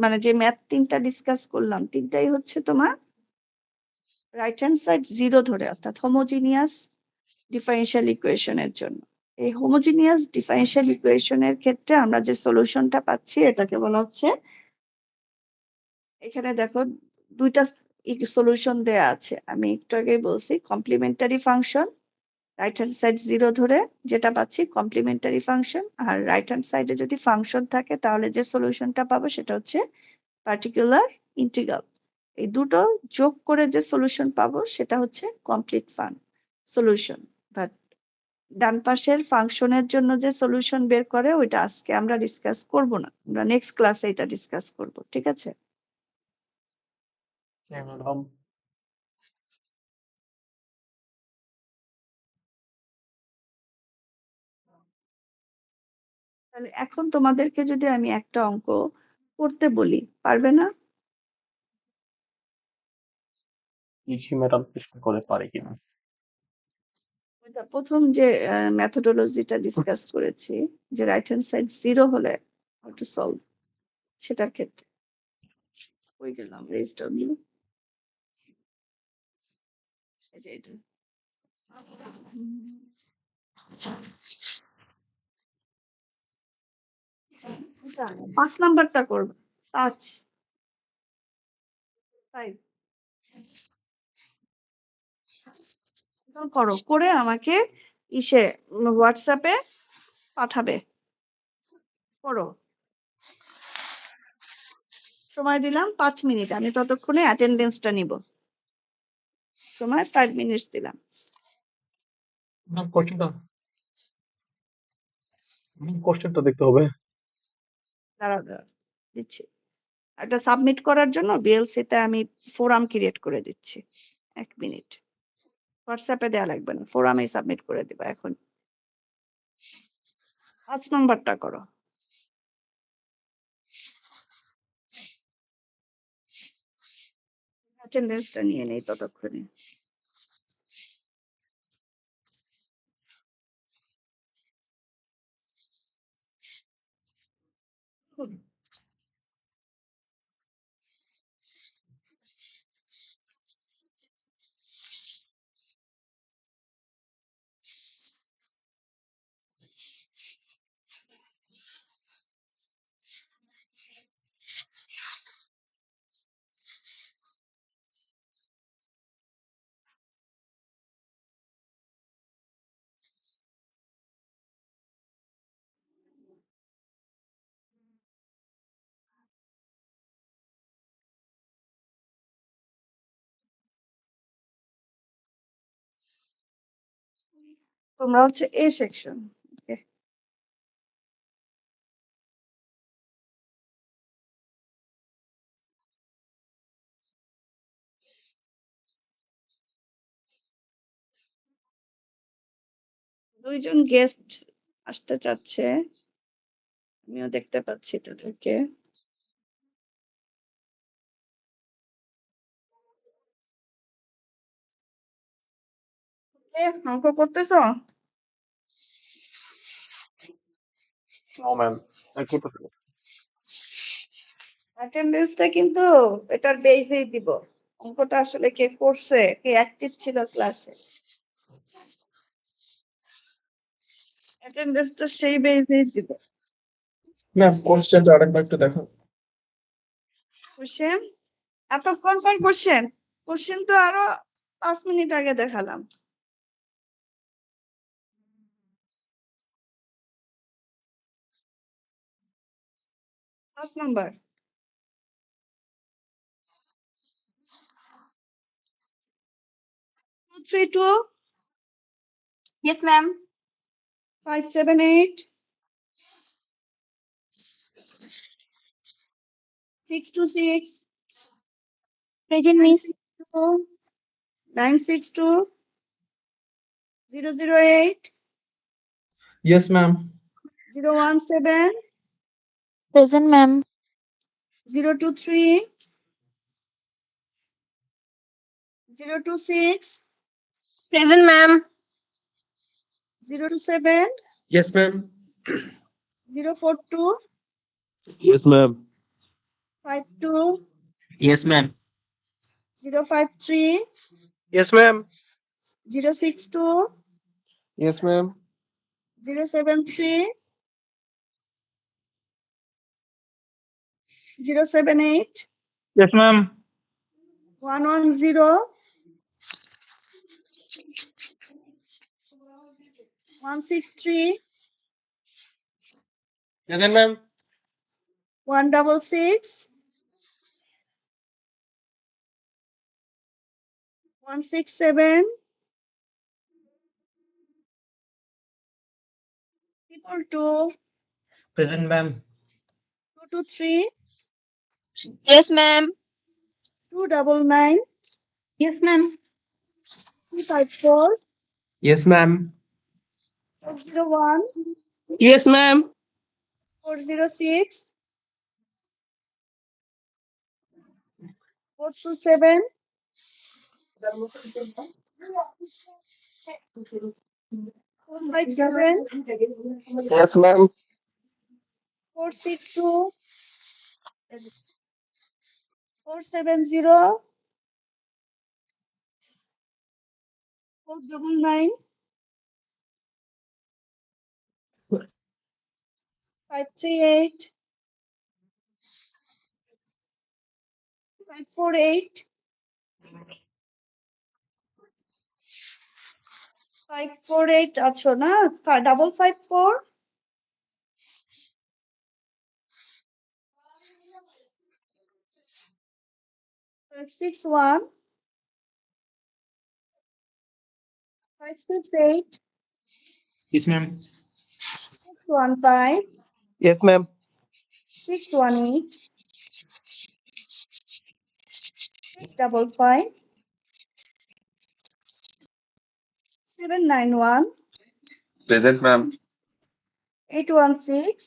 মানে যে ম্যাথ তিনটা ডিসকাস করলাম তিনটাই হচ্ছে তোমার রাইট হ্যান্ড সাইড 0 ধরে, অর্থাৎ হোমোজিনিয়াস ডিফারেনশিয়াল ইকুয়েশনের জন্য। এই হোমোজিনিয়াস ডিফারেনশিয়াল ইকুয়েশনের ক্ষেত্রে আমরা যে সলিউশনটা পাচ্ছি এটাকে বলা হচ্ছে, এখানে দেখো দুইটা সলিউশন দেয়া আছে, আমি একটু আগেই বলছি complimentary function, right hand side 0 ধরে যেটা পাচ্ছি কমপ্লিমেন্টারি ফাংশন, আর রাইট হ্যান্ড সাইডে যদি ফাংশন থাকে তাহলে যে সলিউশনটা পাবো সেটা হচ্ছে পার্টিকুলার ইন্টিগ্রাল। এই দুটো যোগ করে যে সলিউশন পাবো সেটা হচ্ছে কমপ্লিট সলিউশন। বাট ডান পাশের ফাংশনের জন্য যে সলিউশন বের করে ওইটা আজকে আমরা ডিসকাস করব না, আমরা নেক্সট ক্লাসে এটা ডিসকাস করব, ঠিক আছে? ম্যাডাম তাহলে এখন তোমাদেরকে যদি আমি একটা অঙ্ক করতে বলি, পারবে না? ইজি ম্যাডাম চেষ্টা করে পারে কিনা। ওইটা প্রথম যে মেথোডোলজিটা ডিসকাস করেছি, যে রাইট হ্যান্ড সাইড 0 হলে হাউ টু সলভ, সেটার ক্ষেত্রে কই গেলাম রেজডব্লিউ, এই যে এটা 5 নাম্বারটা করবে, 5 5 করো, করে আমাকে ইসে হোয়াটসঅ্যাপে পাঠাবে, করো। সময় দিলাম 5 মিনিট, আমি ততক্ষণে অ্যাটেন্ডেন্সটা নিব। সময় 5 মিনিটস দিলাম। কোশ্চেনটা দেখতে হবে। দাঁড়াও দিচ্ছি। একটা সাবমিট করার জন্য বিএলসি তে আমি ফোরাম ক্রিয়েট করে দিচ্ছি, 1 মিনিট। হোয়াটসঅ্যাপে দেয়া লাগবে না, ফোরামেই সাবমিট করে দিবা এখন। 5 নাম্বারটা করো। অ্যাটেন্ডেন্সটা নিয়ে নেই ততক্ষণে। তোমরা হচ্ছে এ সেকশন, ওকে? দুইজন গেস্ট আসতে চাচ্ছে, আমিও দেখতে পাচ্ছি তাদেরকে। অঙ্ক করতেছ? নো ম্যাম, করতেছি না। অ্যাটেন্ডেন্সটা কিন্তু এটার বেজেই দিব। অঙ্কটা আসলে কে করছে, কে অ্যাক্টিভ ছিল ক্লাসে, অ্যাটেন্ডেন্সটা সেই বেজেই দিব। ম্যাম কোশ্চেনটা আরেকবার একটু দেখো। কোশ্চেন এতক্ষণ পর কোশ্চেন তো আরো 5 মিনিট আগে দেখালাম। পাঁচ number 232 Yes, ma'am. 578 626 Present, miss. 962 008 yes ma'am. 017 Present, ma'am. 023 026 Present, ma'am. 027 yes ma'am. 042 yes ma'am. 52 yes ma'am 053 yes ma'am. 062 yes ma'am. 073 078 yes ma'am. 110 163 present ma'am. 166 167 222 present ma'am. 223 Yes, ma'am. 299 Yes, ma'am. 254 yes ma'am. 401 yes ma'am. 406 427 457 yes ma'am. 462 470 499 538 548 548 আছো না? 554 561 568 yes ma'am. 615 yes ma'am. 618 655 791 present ma'am 816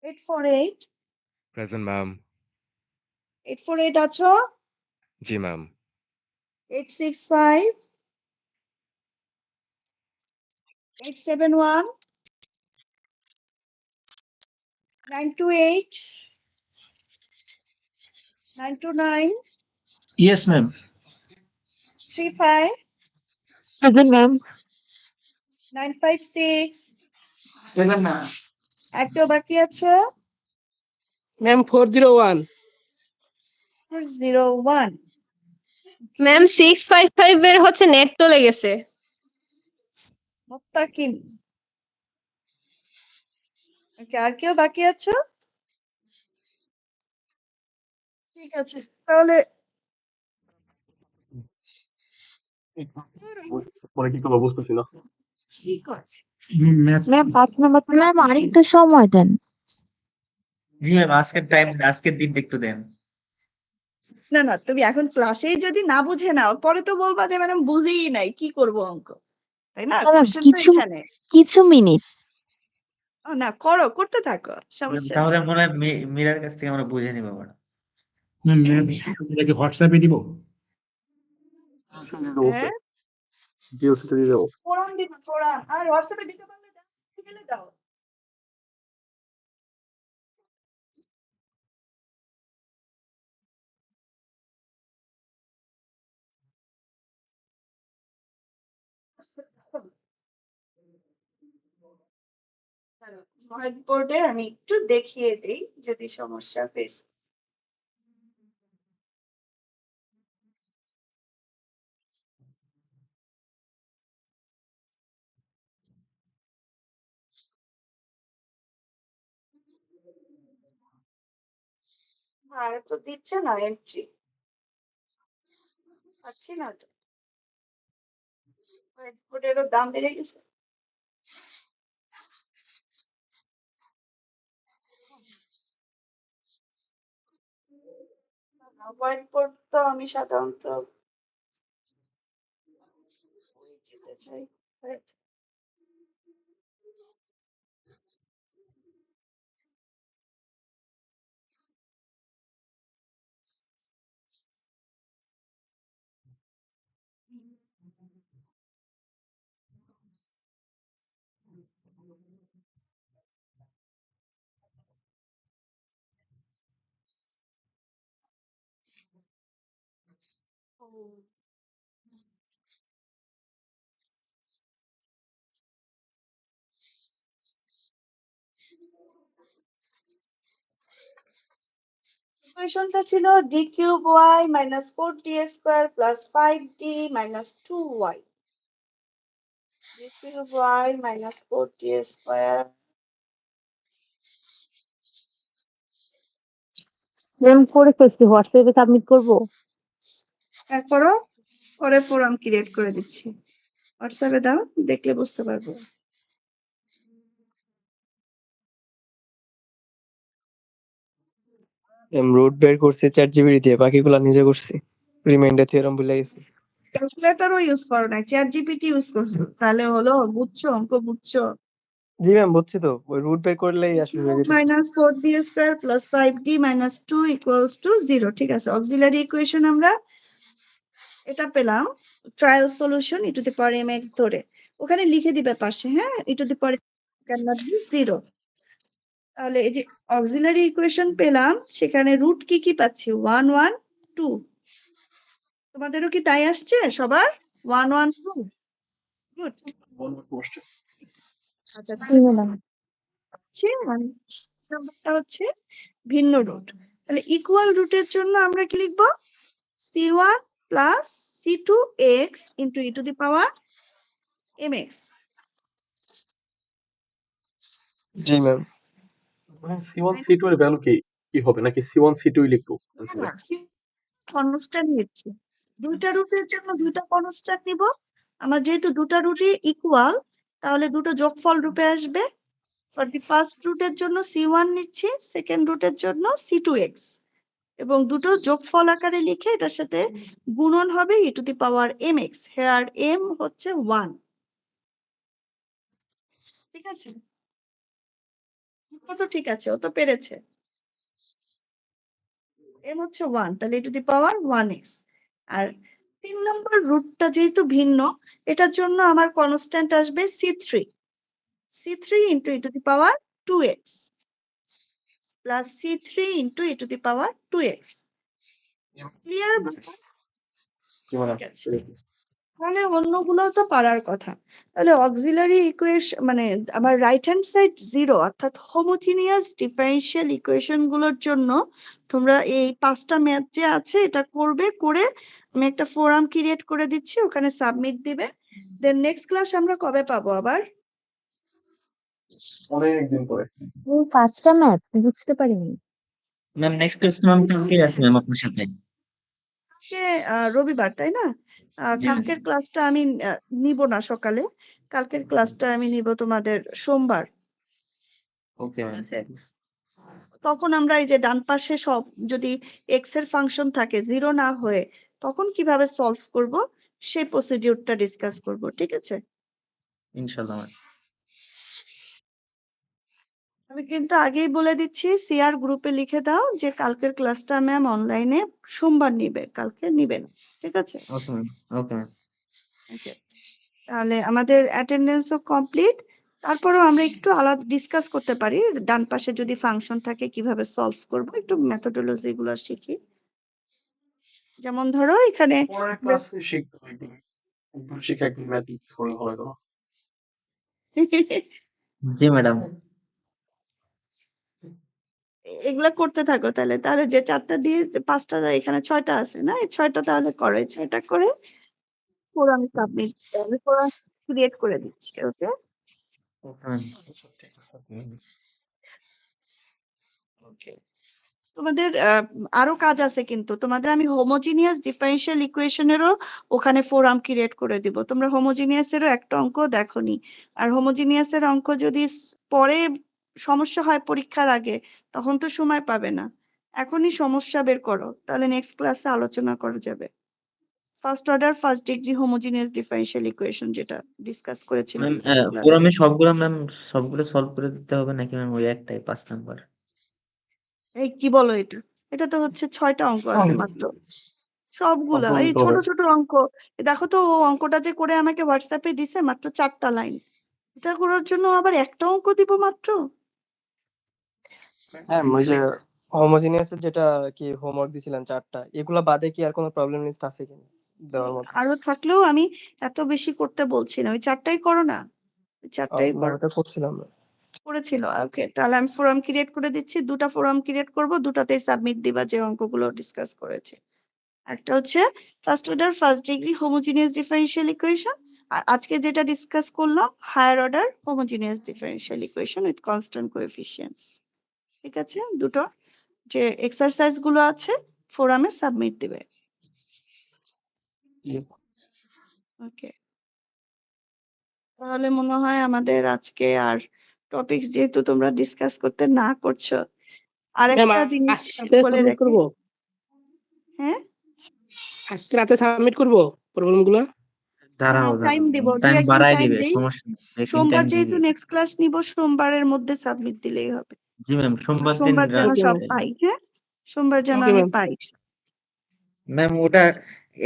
848 present ma'am. 848 আছো? জি ma'am. 865 871 928 929 yes ma'am. 35 Present, ma'am. 956 present ma'am. একটাও বাকি আছো? Ma'am 401 401 ma'am 655 এর হচ্ছে net চলে গেছে। মুত্তাকিম। ওকে, আর কেউ বাকি আছো? ঠিক আছে, তাহলে পরে কি করবো বুঝতেছি না। ঠিক আছে। ম্যাম 5 নাম্বার ম্যাম আরেকটু সময় দেন। জি ম্যাম আজকের দিনটা একটু দেন। না না, তুমি এখন ক্লাসেই যদি না বুঝে নাও পরে তো বলবা যে ম্যাডাম বুঝেই নাই, কি করব অঙ্ক, তাই না? না ম্যাম, কোশ্চেন তো কিছু এখানে। কিছু মিনিট। না করো, করতে থাকো, সমস্যা নেই। তাহলে মনে হয় মীরার কাছ থেকে আমরা বুঝে নিবো ম্যাডাম। ম্যাম এটাকে হোয়াটসঅ্যাপে দিব? হ্যাঁ, জিওসিতে দিয়ে দেবো। ফোরাম দিবা, ফোরাম। আর হোয়াটসঅ্যাপে দিতে পারলে দাও, গেলে দাও। হোয়াইট বোর্ডে আমি একটু দেখিয়ে দিই যদি সমস্যা ফেস। আর তো দিচ্ছে না এন্ট্রি, পাচ্ছি না তো। হোয়াইট বোর্ডেরও দাম বেড়ে গেছে। হোয়াইট বোর্ড তো আমি সাধারণত যেতে চাই। ইকুয়েশনটা ছিল d cube y minus 4d square plus 5d minus 2y। d cube y minus 4d square. Ma'am করে ফেলছি, হোয়াটসঅ্যাপে সাবমিট করব? হ্যাঁ করো, পরে ফোরাম ক্রিয়েট করে দিচ্ছি। হোয়াটসঅ্যাপে দাও, দেখলে বুঝতে পারবো। রুট বের করছি চ্যাট জিপিটি দিয়ে, বাকিগুলা নিজে করছি। রিমাইন্ডার থিওরাম ভুলে গেছি। ক্যালকুলেটরও ইউজ করো না, চ্যাট জিপিটি ইউজ করছো, তাহলে হলো? বুঝছো, অঙ্ক বুঝছো? জি ম্যাম, বুঝছি তো, ওই রুট বের করলেই আসলে হয়ে যেত। Minus 4d square plus 5d minus 2 equals to 0। ঠিক আছে, অক্সিলারি ইকুয়েশন আমরা এটা পেলাম trial solution e to the power mx ধরে, ওখানে লিখে দিবে পাশে, হ্যাঁ, e to the power can not be 0। তাহলে এই যে অক্সিলারি ইকুয়েশন পেলাম, সেখানে রুট কি কি পাচ্ছি? 1 1 2। তোমাদেরও কি তাই আসছে সবার? 1 1 2। গুড। আচ্ছা, জি তাহলে ম্যাডাম। হচ্ছে নাম্বারটা হচ্ছে ভিন্ন রুট। তাহলে ইকুয়াল রুটের জন্য আমরা কি লিখবো? c1 plus c2x into e to the power mx। G ma'am. C1 C2 এর ভ্যালু কি হবে, নাকি C1 C2 ই লিখবো অ্যান্সারে? কনস্ট্যান্ট নিচ্ছি, দুইটা রুটের জন্য দুইটা কনস্ট্যান্ট নিব। আমার যেহেতু দুটা রুটই ইকুয়াল, তাহলে দুটো যোগফল রূপে আসবে। ফর দি ফার্স্ট রুটের জন্য c1 নিচ্ছি, সেকেন্ড রুটের জন্য c2x, এবং দুটো যোগফল আকারে লিখে এটার সাথে গুণন হবে e to the power mx, here m হচ্ছে 1। ঠিক আছে, ও তো ঠিক আছে, ও তো পেরেছে। m হচ্ছে 1, তাহলে e to the power 1x। আর 3 নম্বর রুটটা যেহেতু ভিন্ন, এটার জন্য আমার কনস্ট্যান্ট আসবে c3 into e to the power 2x plus c3 into e to the power 2x। Clear? ঠিক আছে, তাহলে অন্যগুলোও তো পারার কথা। তাহলে অক্সিলারি ইকুয়েশন মানে আমার রাইট হ্যান্ড সাইড 0, অর্থাৎ হোমোজিনিয়াস ডিফারেনশিয়াল ইকুয়েশন গুলোর জন্য তোমরা এই 5টা ম্যাথ যে আছে এটা করবে, করে আমি একটা ফোরাম ক্রিয়েট করে দিচ্ছি, ওখানে সাবমিট দিবে। দেন নেক্সট ক্লাস আমরা কবে পাবো আবার? অনেকদিন পরে। 5টা ম্যাথ বুঝতে পারিনি। ম্যাম নেক্সট ক্লাস ম্যাম কালকে আছে ম্যাম আপনার সাথে। সে রবিবার, তাই না? জি ম্যাম। কালকের ক্লাসটা আমি নিব না সকালে, কালকের ক্লাসটা আমি নিব তোমাদের সোমবার। Okay ma'am. ঠিক আছে? তখন আমরা এই যে ডান পাশে সব যদি এক্স এর ফাংশন থাকে 0 না হয়ে তখন কিভাবে সলভ করব সেই প্রসিডিউরটা ডিসকাস করব, ঠিক আছে? ইনশাল্লাহ ম্যাম। আমি কিন্তু আগেই বলে দিচ্ছি, সিআর গ্রুপে লিখে দাও যে কালকের ক্লাসটা ম্যাম অনলাইনে সোমবার নিবে, কালকে নিবে না, ঠিক আছে? Okay ma'am. Okay ma'am. Okay. তাহলে আমাদের অ্যাটেন্ডেন্সও কমপ্লিট। তারপরেও আমরা একটু আলাদা ডিসকাস করতে পারি, ডান পাশে যদি ফাংশন থাকে কিভাবে সলভ করব, একটু মেথোডোলজি গুলো শিখি। যেমন ধরো এখানে পরের ক্লাসে শিখতে হবে একদম। একদম শিখে একদম ম্যাথমেটিক্স করলে হবে তো। জি ম্যাডাম। এগুলা করতে থাকো তাহলে তাহলে যে 4টা দিয়ে 5টা এখানে 6টা আছে না, এই 6টা তাহলে করো, এই 6টা করে ফোরাম সাবমিট, আমি ফোরাম ক্রিয়েট করে দিচ্ছি। ওকে, ওকে ম্যাম। ঠিক আছে। ওকে। তোমাদের আরো কাজ আছে কিন্তু, তোমাদের আমি হোমোজিনিয়াস ডিফারেনশিয়াল ইকুয়েশনেরও ওখানে ফোরাম ক্রিয়েট করে দিব। তোমরা হোমোজিনিয়াস এরও একটা অঙ্ক দেখোনি, আর হোমোজিনিয়াস এর অঙ্ক যদি পরে সমস্যা হয় পরীক্ষার আগে তখন তো সময় পাবে না, এখনই সমস্যা বের করো, তাহলে নেক্সট ক্লাসে আলোচনা করা যাবে। First order first degree homogeneous differential equation যেটা ডিসকাস করেছিলাম ম্যাম ফার্স্ট ক্লাসে। ফোরামে সবগুলো সলভ করে দিতে হবে নাকি ম্যাম ওই একটাই 5 নাম্বার? এই কি বলো এটা, এটা তো হচ্ছে 6টা অঙ্ক আছে মাত্র, সবগুলা সবগুলো এই নিতে ছোট হবে। ছোট অঙ্ক। দেখো তো ও অঙ্কটা যে করে আমাকে হোয়াটসঅ্যাপে দিছে মাত্র 4টা লাইন, এটা করার জন্য আবার একটা অঙ্ক দিব মাত্র। হ্যাঁ, ওই যে হোমোজিনিয়াস এর যেটা কি হোমওয়ার্ক দিছিলেন 4টা, এগুলা বাদে কি আর কোনো প্রবলেম লিস্ট আছে কিনা দেওয়ার মতো? আরো থাকলেও আমি এত বেশি করতে বলছি না, ওই 4টাই করো না, ওই 4টাই না, করো। ওটা করছিলাম না। করেছিল, ওকে, তাহলে আমি ফোরাম ক্রিয়েট করে দিচ্ছি, 2টা ফোরাম ক্রিয়েট করব, 2টাতেই সাবমিট দিবা যে অঙ্কগুলো ডিসকাস করেছে। একটা হচ্ছে first order first degree homogeneous differential equation, আর আজকে যেটা ডিসকাস করলাম higher order homogeneous differential equation with constant coefficients, ঠিক আছে? দুটো যে এক্সারসাইজ গুলো আছে ফোরামে সাবমিট দিবে। ওকে, তাহলে মনে হয় আমাদের আজকে আর টপিক যেহেতু তোমরা ডিসকাস করতে না করছো, আরেকটা জিনিস আজকে বলে সাবমিট রাখি। করব, হ্যাঁ, আজকে রাতে সাবমিট করব প্রবলেম গুলো। দাঁড়াও টাইম দাঁড়াও দিব, টাইম 2-1 দিন বাড়ায় টাইম দিবে, দেই। সমস্যা নেই, একদিন সোমবার টাইম দিয়ে যেহেতু দিবে। নেক্সট ক্লাস নিব, সোমবারের মধ্যে সাবমিট দিলেই হবে। জি ম্যাম, সোমবার দিন সোমবার যেন ওকে সব ম্যাম। পাই, হ্যাঁ, সোমবার যেন ওকে আমি ম্যাম। পাই। ম্যাম ওটা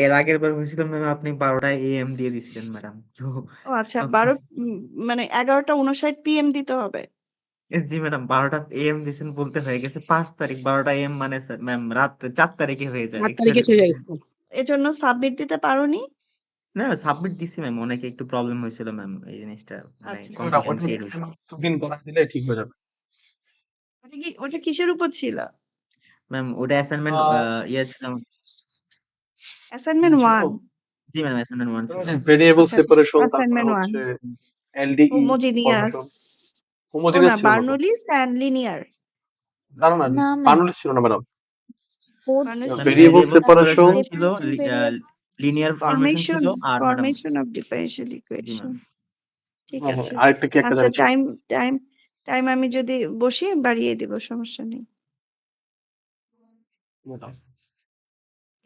এর আগের বার হয়েছিল ম্যাম, আপনি 12টা AM দিয়ে দিছিলেন ম্যাডাম। তো ও আচ্ছা, 12 মানে 11:59 PM দিতে হবে। জি ম্যাডাম, 12টা AM দিছেন বলতে হয়ে গেছে 5 তারিখ, 12টা AM মানে ম্যাম রাত্রে 4 তারিখে হয়ে যায় 8 তারিখে অ্যাকচুয়ালি। শেষ হয়ে গেছে। এজন্য সাবমিট দিতে পারোনি। না সাবমিট দিছি ম্যাম, অনেকে একটু প্রবলেম হয়েছিল ম্যাম, এই জিনিসটা মানে আচ্ছা, কনফিউশন ক্রিয়েট হয়েছিল। দুদিন পর দিলে ঠিক হয়ে যাবে। ওটা কিসের উপর ছিল? ম্যাম ওটা অ্যাসাইনমেন্ট ইয়ে ছিল। অ্যাসাইনমেন্ট 1। জি ম্যাম, অ্যাসাইনমেন্ট 1 ছিল। ভেরিয়েবল আচ্ছা, সেপারেশন, তারপরে অ্যাসাইনমেন্ট 1 হচ্ছে এলডিই হোমোজিনিয়াস, ফরমেশন। ও হোমোজিনিয়াস না ছিল না তো। Bernoulli's and linear. জানো না, না ম্যাম, বার্নৌলিস ছিল না ম্যাডাম। বার্নৌলিস ম্যাম ছিল ভেরিয়েবল ভেরিয়েবল সেপারেশন, সেপারেশন ছিল, সেপারেশন ভেরিয়েবল, লিনিয়ার ফরমেশন ছিল, আর ম্যাডাম ফরমেশন অফ ডিফারেনশিয়াল জি ইকুয়েশন। ম্যাম। ঠিক হ্যাঁ হ্যাঁ, আছে, আরেকটা কি একটা আচ্ছা, জানি ছিল। টাইম টাইম টাইম আমি যদি বসি বাড়িয়ে দিব, সমস্যা নেই।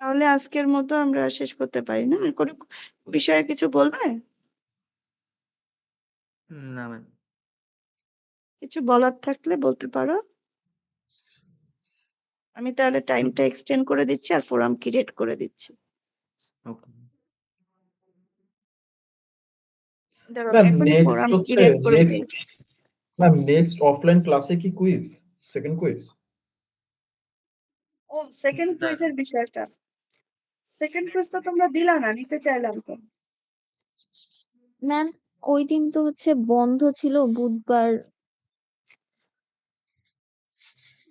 তাহলে আজকের মতো আমরা শেষ করতে পারি না? আর কোনো বিষয়ে কিছু বলবে? না ম্যাম। কিছু বলার থাকলে বলতে পারো। আমি তাহলে টাইমটা এক্সটেন্ড করে দিচ্ছি আর ফোরাম ক্রিয়েট করে দিচ্ছি। ওকে। দাঁড়াও, ম্যাম এখনই নেক্সট ফোরাম হচ্ছে ক্রিয়েট করে নেক্সট দিচ্ছি। ম্যাম নেক্সট অফলাইন ক্লাসে কি কুইজ, সেকেন্ড কুইজ? ও সেকেন্ড কুইজের বিষয়টা, সেকেন্ড কুইজ তো তোমরা দিলা না, নিতে চাইলাম তো। ম্যাম ওই দিন তো হচ্ছে বন্ধ ছিল, বুধবার।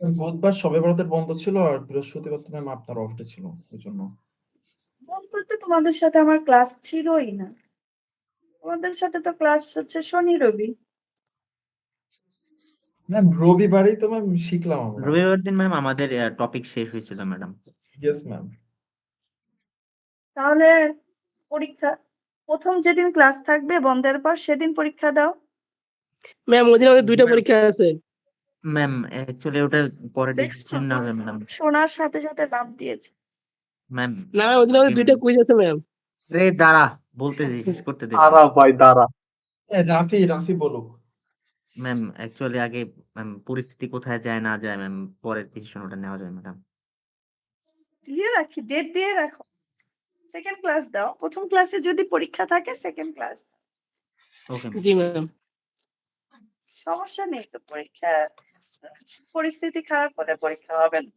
বুধবার শবে বরাতের বন্ধ ছিল, আর বৃহস্পতিবার তো ম্যাম আপনার অফ ডে ছিল, ওই জন্য। বন্ধুর তো তোমাদের সাথে আমার ক্লাস ছিলই না, তোমাদের সাথে তো ক্লাস হচ্ছে শনি রবি। ম্যাম রবিবারেই তো ম্যাম শিখলাম আমরা। রবিবার দিন ম্যাম আমাদের টপিক শেষ হয়েছিল ম্যাডাম। Yes ma'am. তাহলে পরীক্ষা প্রথম যেদিন ক্লাস থাকবে বন্ধের পর সেদিন পরীক্ষা দাও। ম্যাম ওই দিন আমাদের জি 2টা ম্যাম। পরীক্ষা আছে। ম্যাম অ্যাকচুয়ালি ওটা পরে দেখছো ডিসিশন নেওয়া যাবে ম্যাম। শোনার সাথে সাথে লাভ দিয়েছে। ম্যাম না ম্যাম ওদিন আমাদের দুইটা কুইজ আছে ম্যাম। রে দাঁড়া বলতেছি শেষ করতে দে ম্যাম। দাঁড়া ভাই দাঁড়া। রাফি বলুক। ম্যাম অ্যাকচুয়ালি আগে ম্যাম পরিস্থিতি কোথায় যায় না যায় ম্যাম পরে ডিসিশন ওটা নেওয়া যাবে ম্যাডাম। দিয়ে রাখি, ডেট দিয়ে রাখো, সেকেন্ড ক্লাস দাও। প্রথম ক্লাসে যদি পরীক্ষা থাকে সেকেন্ড ক্লাস, ওকে ম্যাম। জি ম্যাম। সমস্যা নেই তো। পরীক্ষা পরিস্থিতি খারাপ হলে পরীক্ষা হবে না।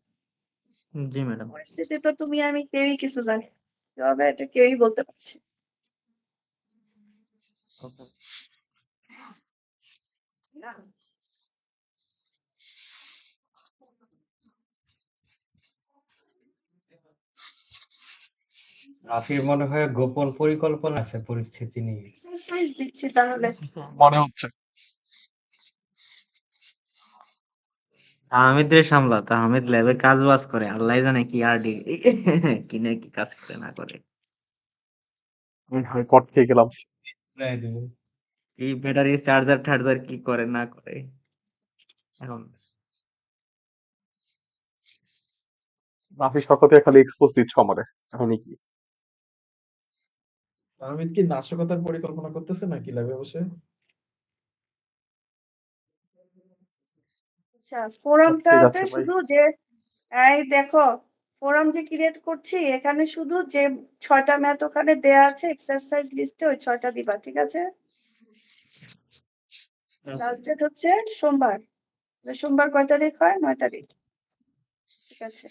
জি ম্যাডাম। পরিস্থিতি তো তুমি আমি কেউই কিছু জানি না। কি হবে এটা কেউই বলতে পারছে না। রাফির মনে হয় গোপন পরিকল্পনা আছে পরিস্থিতি নিয়ে। এক্সারসাইজ দিচ্ছি তাহলে। মনে হচ্ছে। তাহমিদের সামলা, তাহমিদ ল্যাবে কাজ বাজ করে, আল্লাহ জানে কি আর কি না কি কাজ করে না করে। আমি পট খেয়ে গেলাম। প্রায় দেবে। এই ব্যাটারির চার্জার টার্জার কি করে না করে এখন। রাফি সকাল থেকে খালি এক্সপোজ দিচ্ছ আমারে, কাহিনী কি? আহমেদ কি নাশকতার পরিকল্পনা করতেছে নাকি ল্যাবে বসে? আচ্ছা, পট খেয়ে ফোরামটাতে যাচ্ছে ভাই। শুধু যে এই দেখো, ফোরাম যে ক্রিয়েট করছি এখানে শুধু যে 6টা ম্যাথ ওখানে দেয়া আছে এক্সারসাইজ লিস্টে, ওই 6টা দিবা, ঠিক আছে? লাস্ট ডেট হচ্ছে সোমবার। সোমবার কয় তারিখ হয়? 9 তারিখ। ঠিক আছে।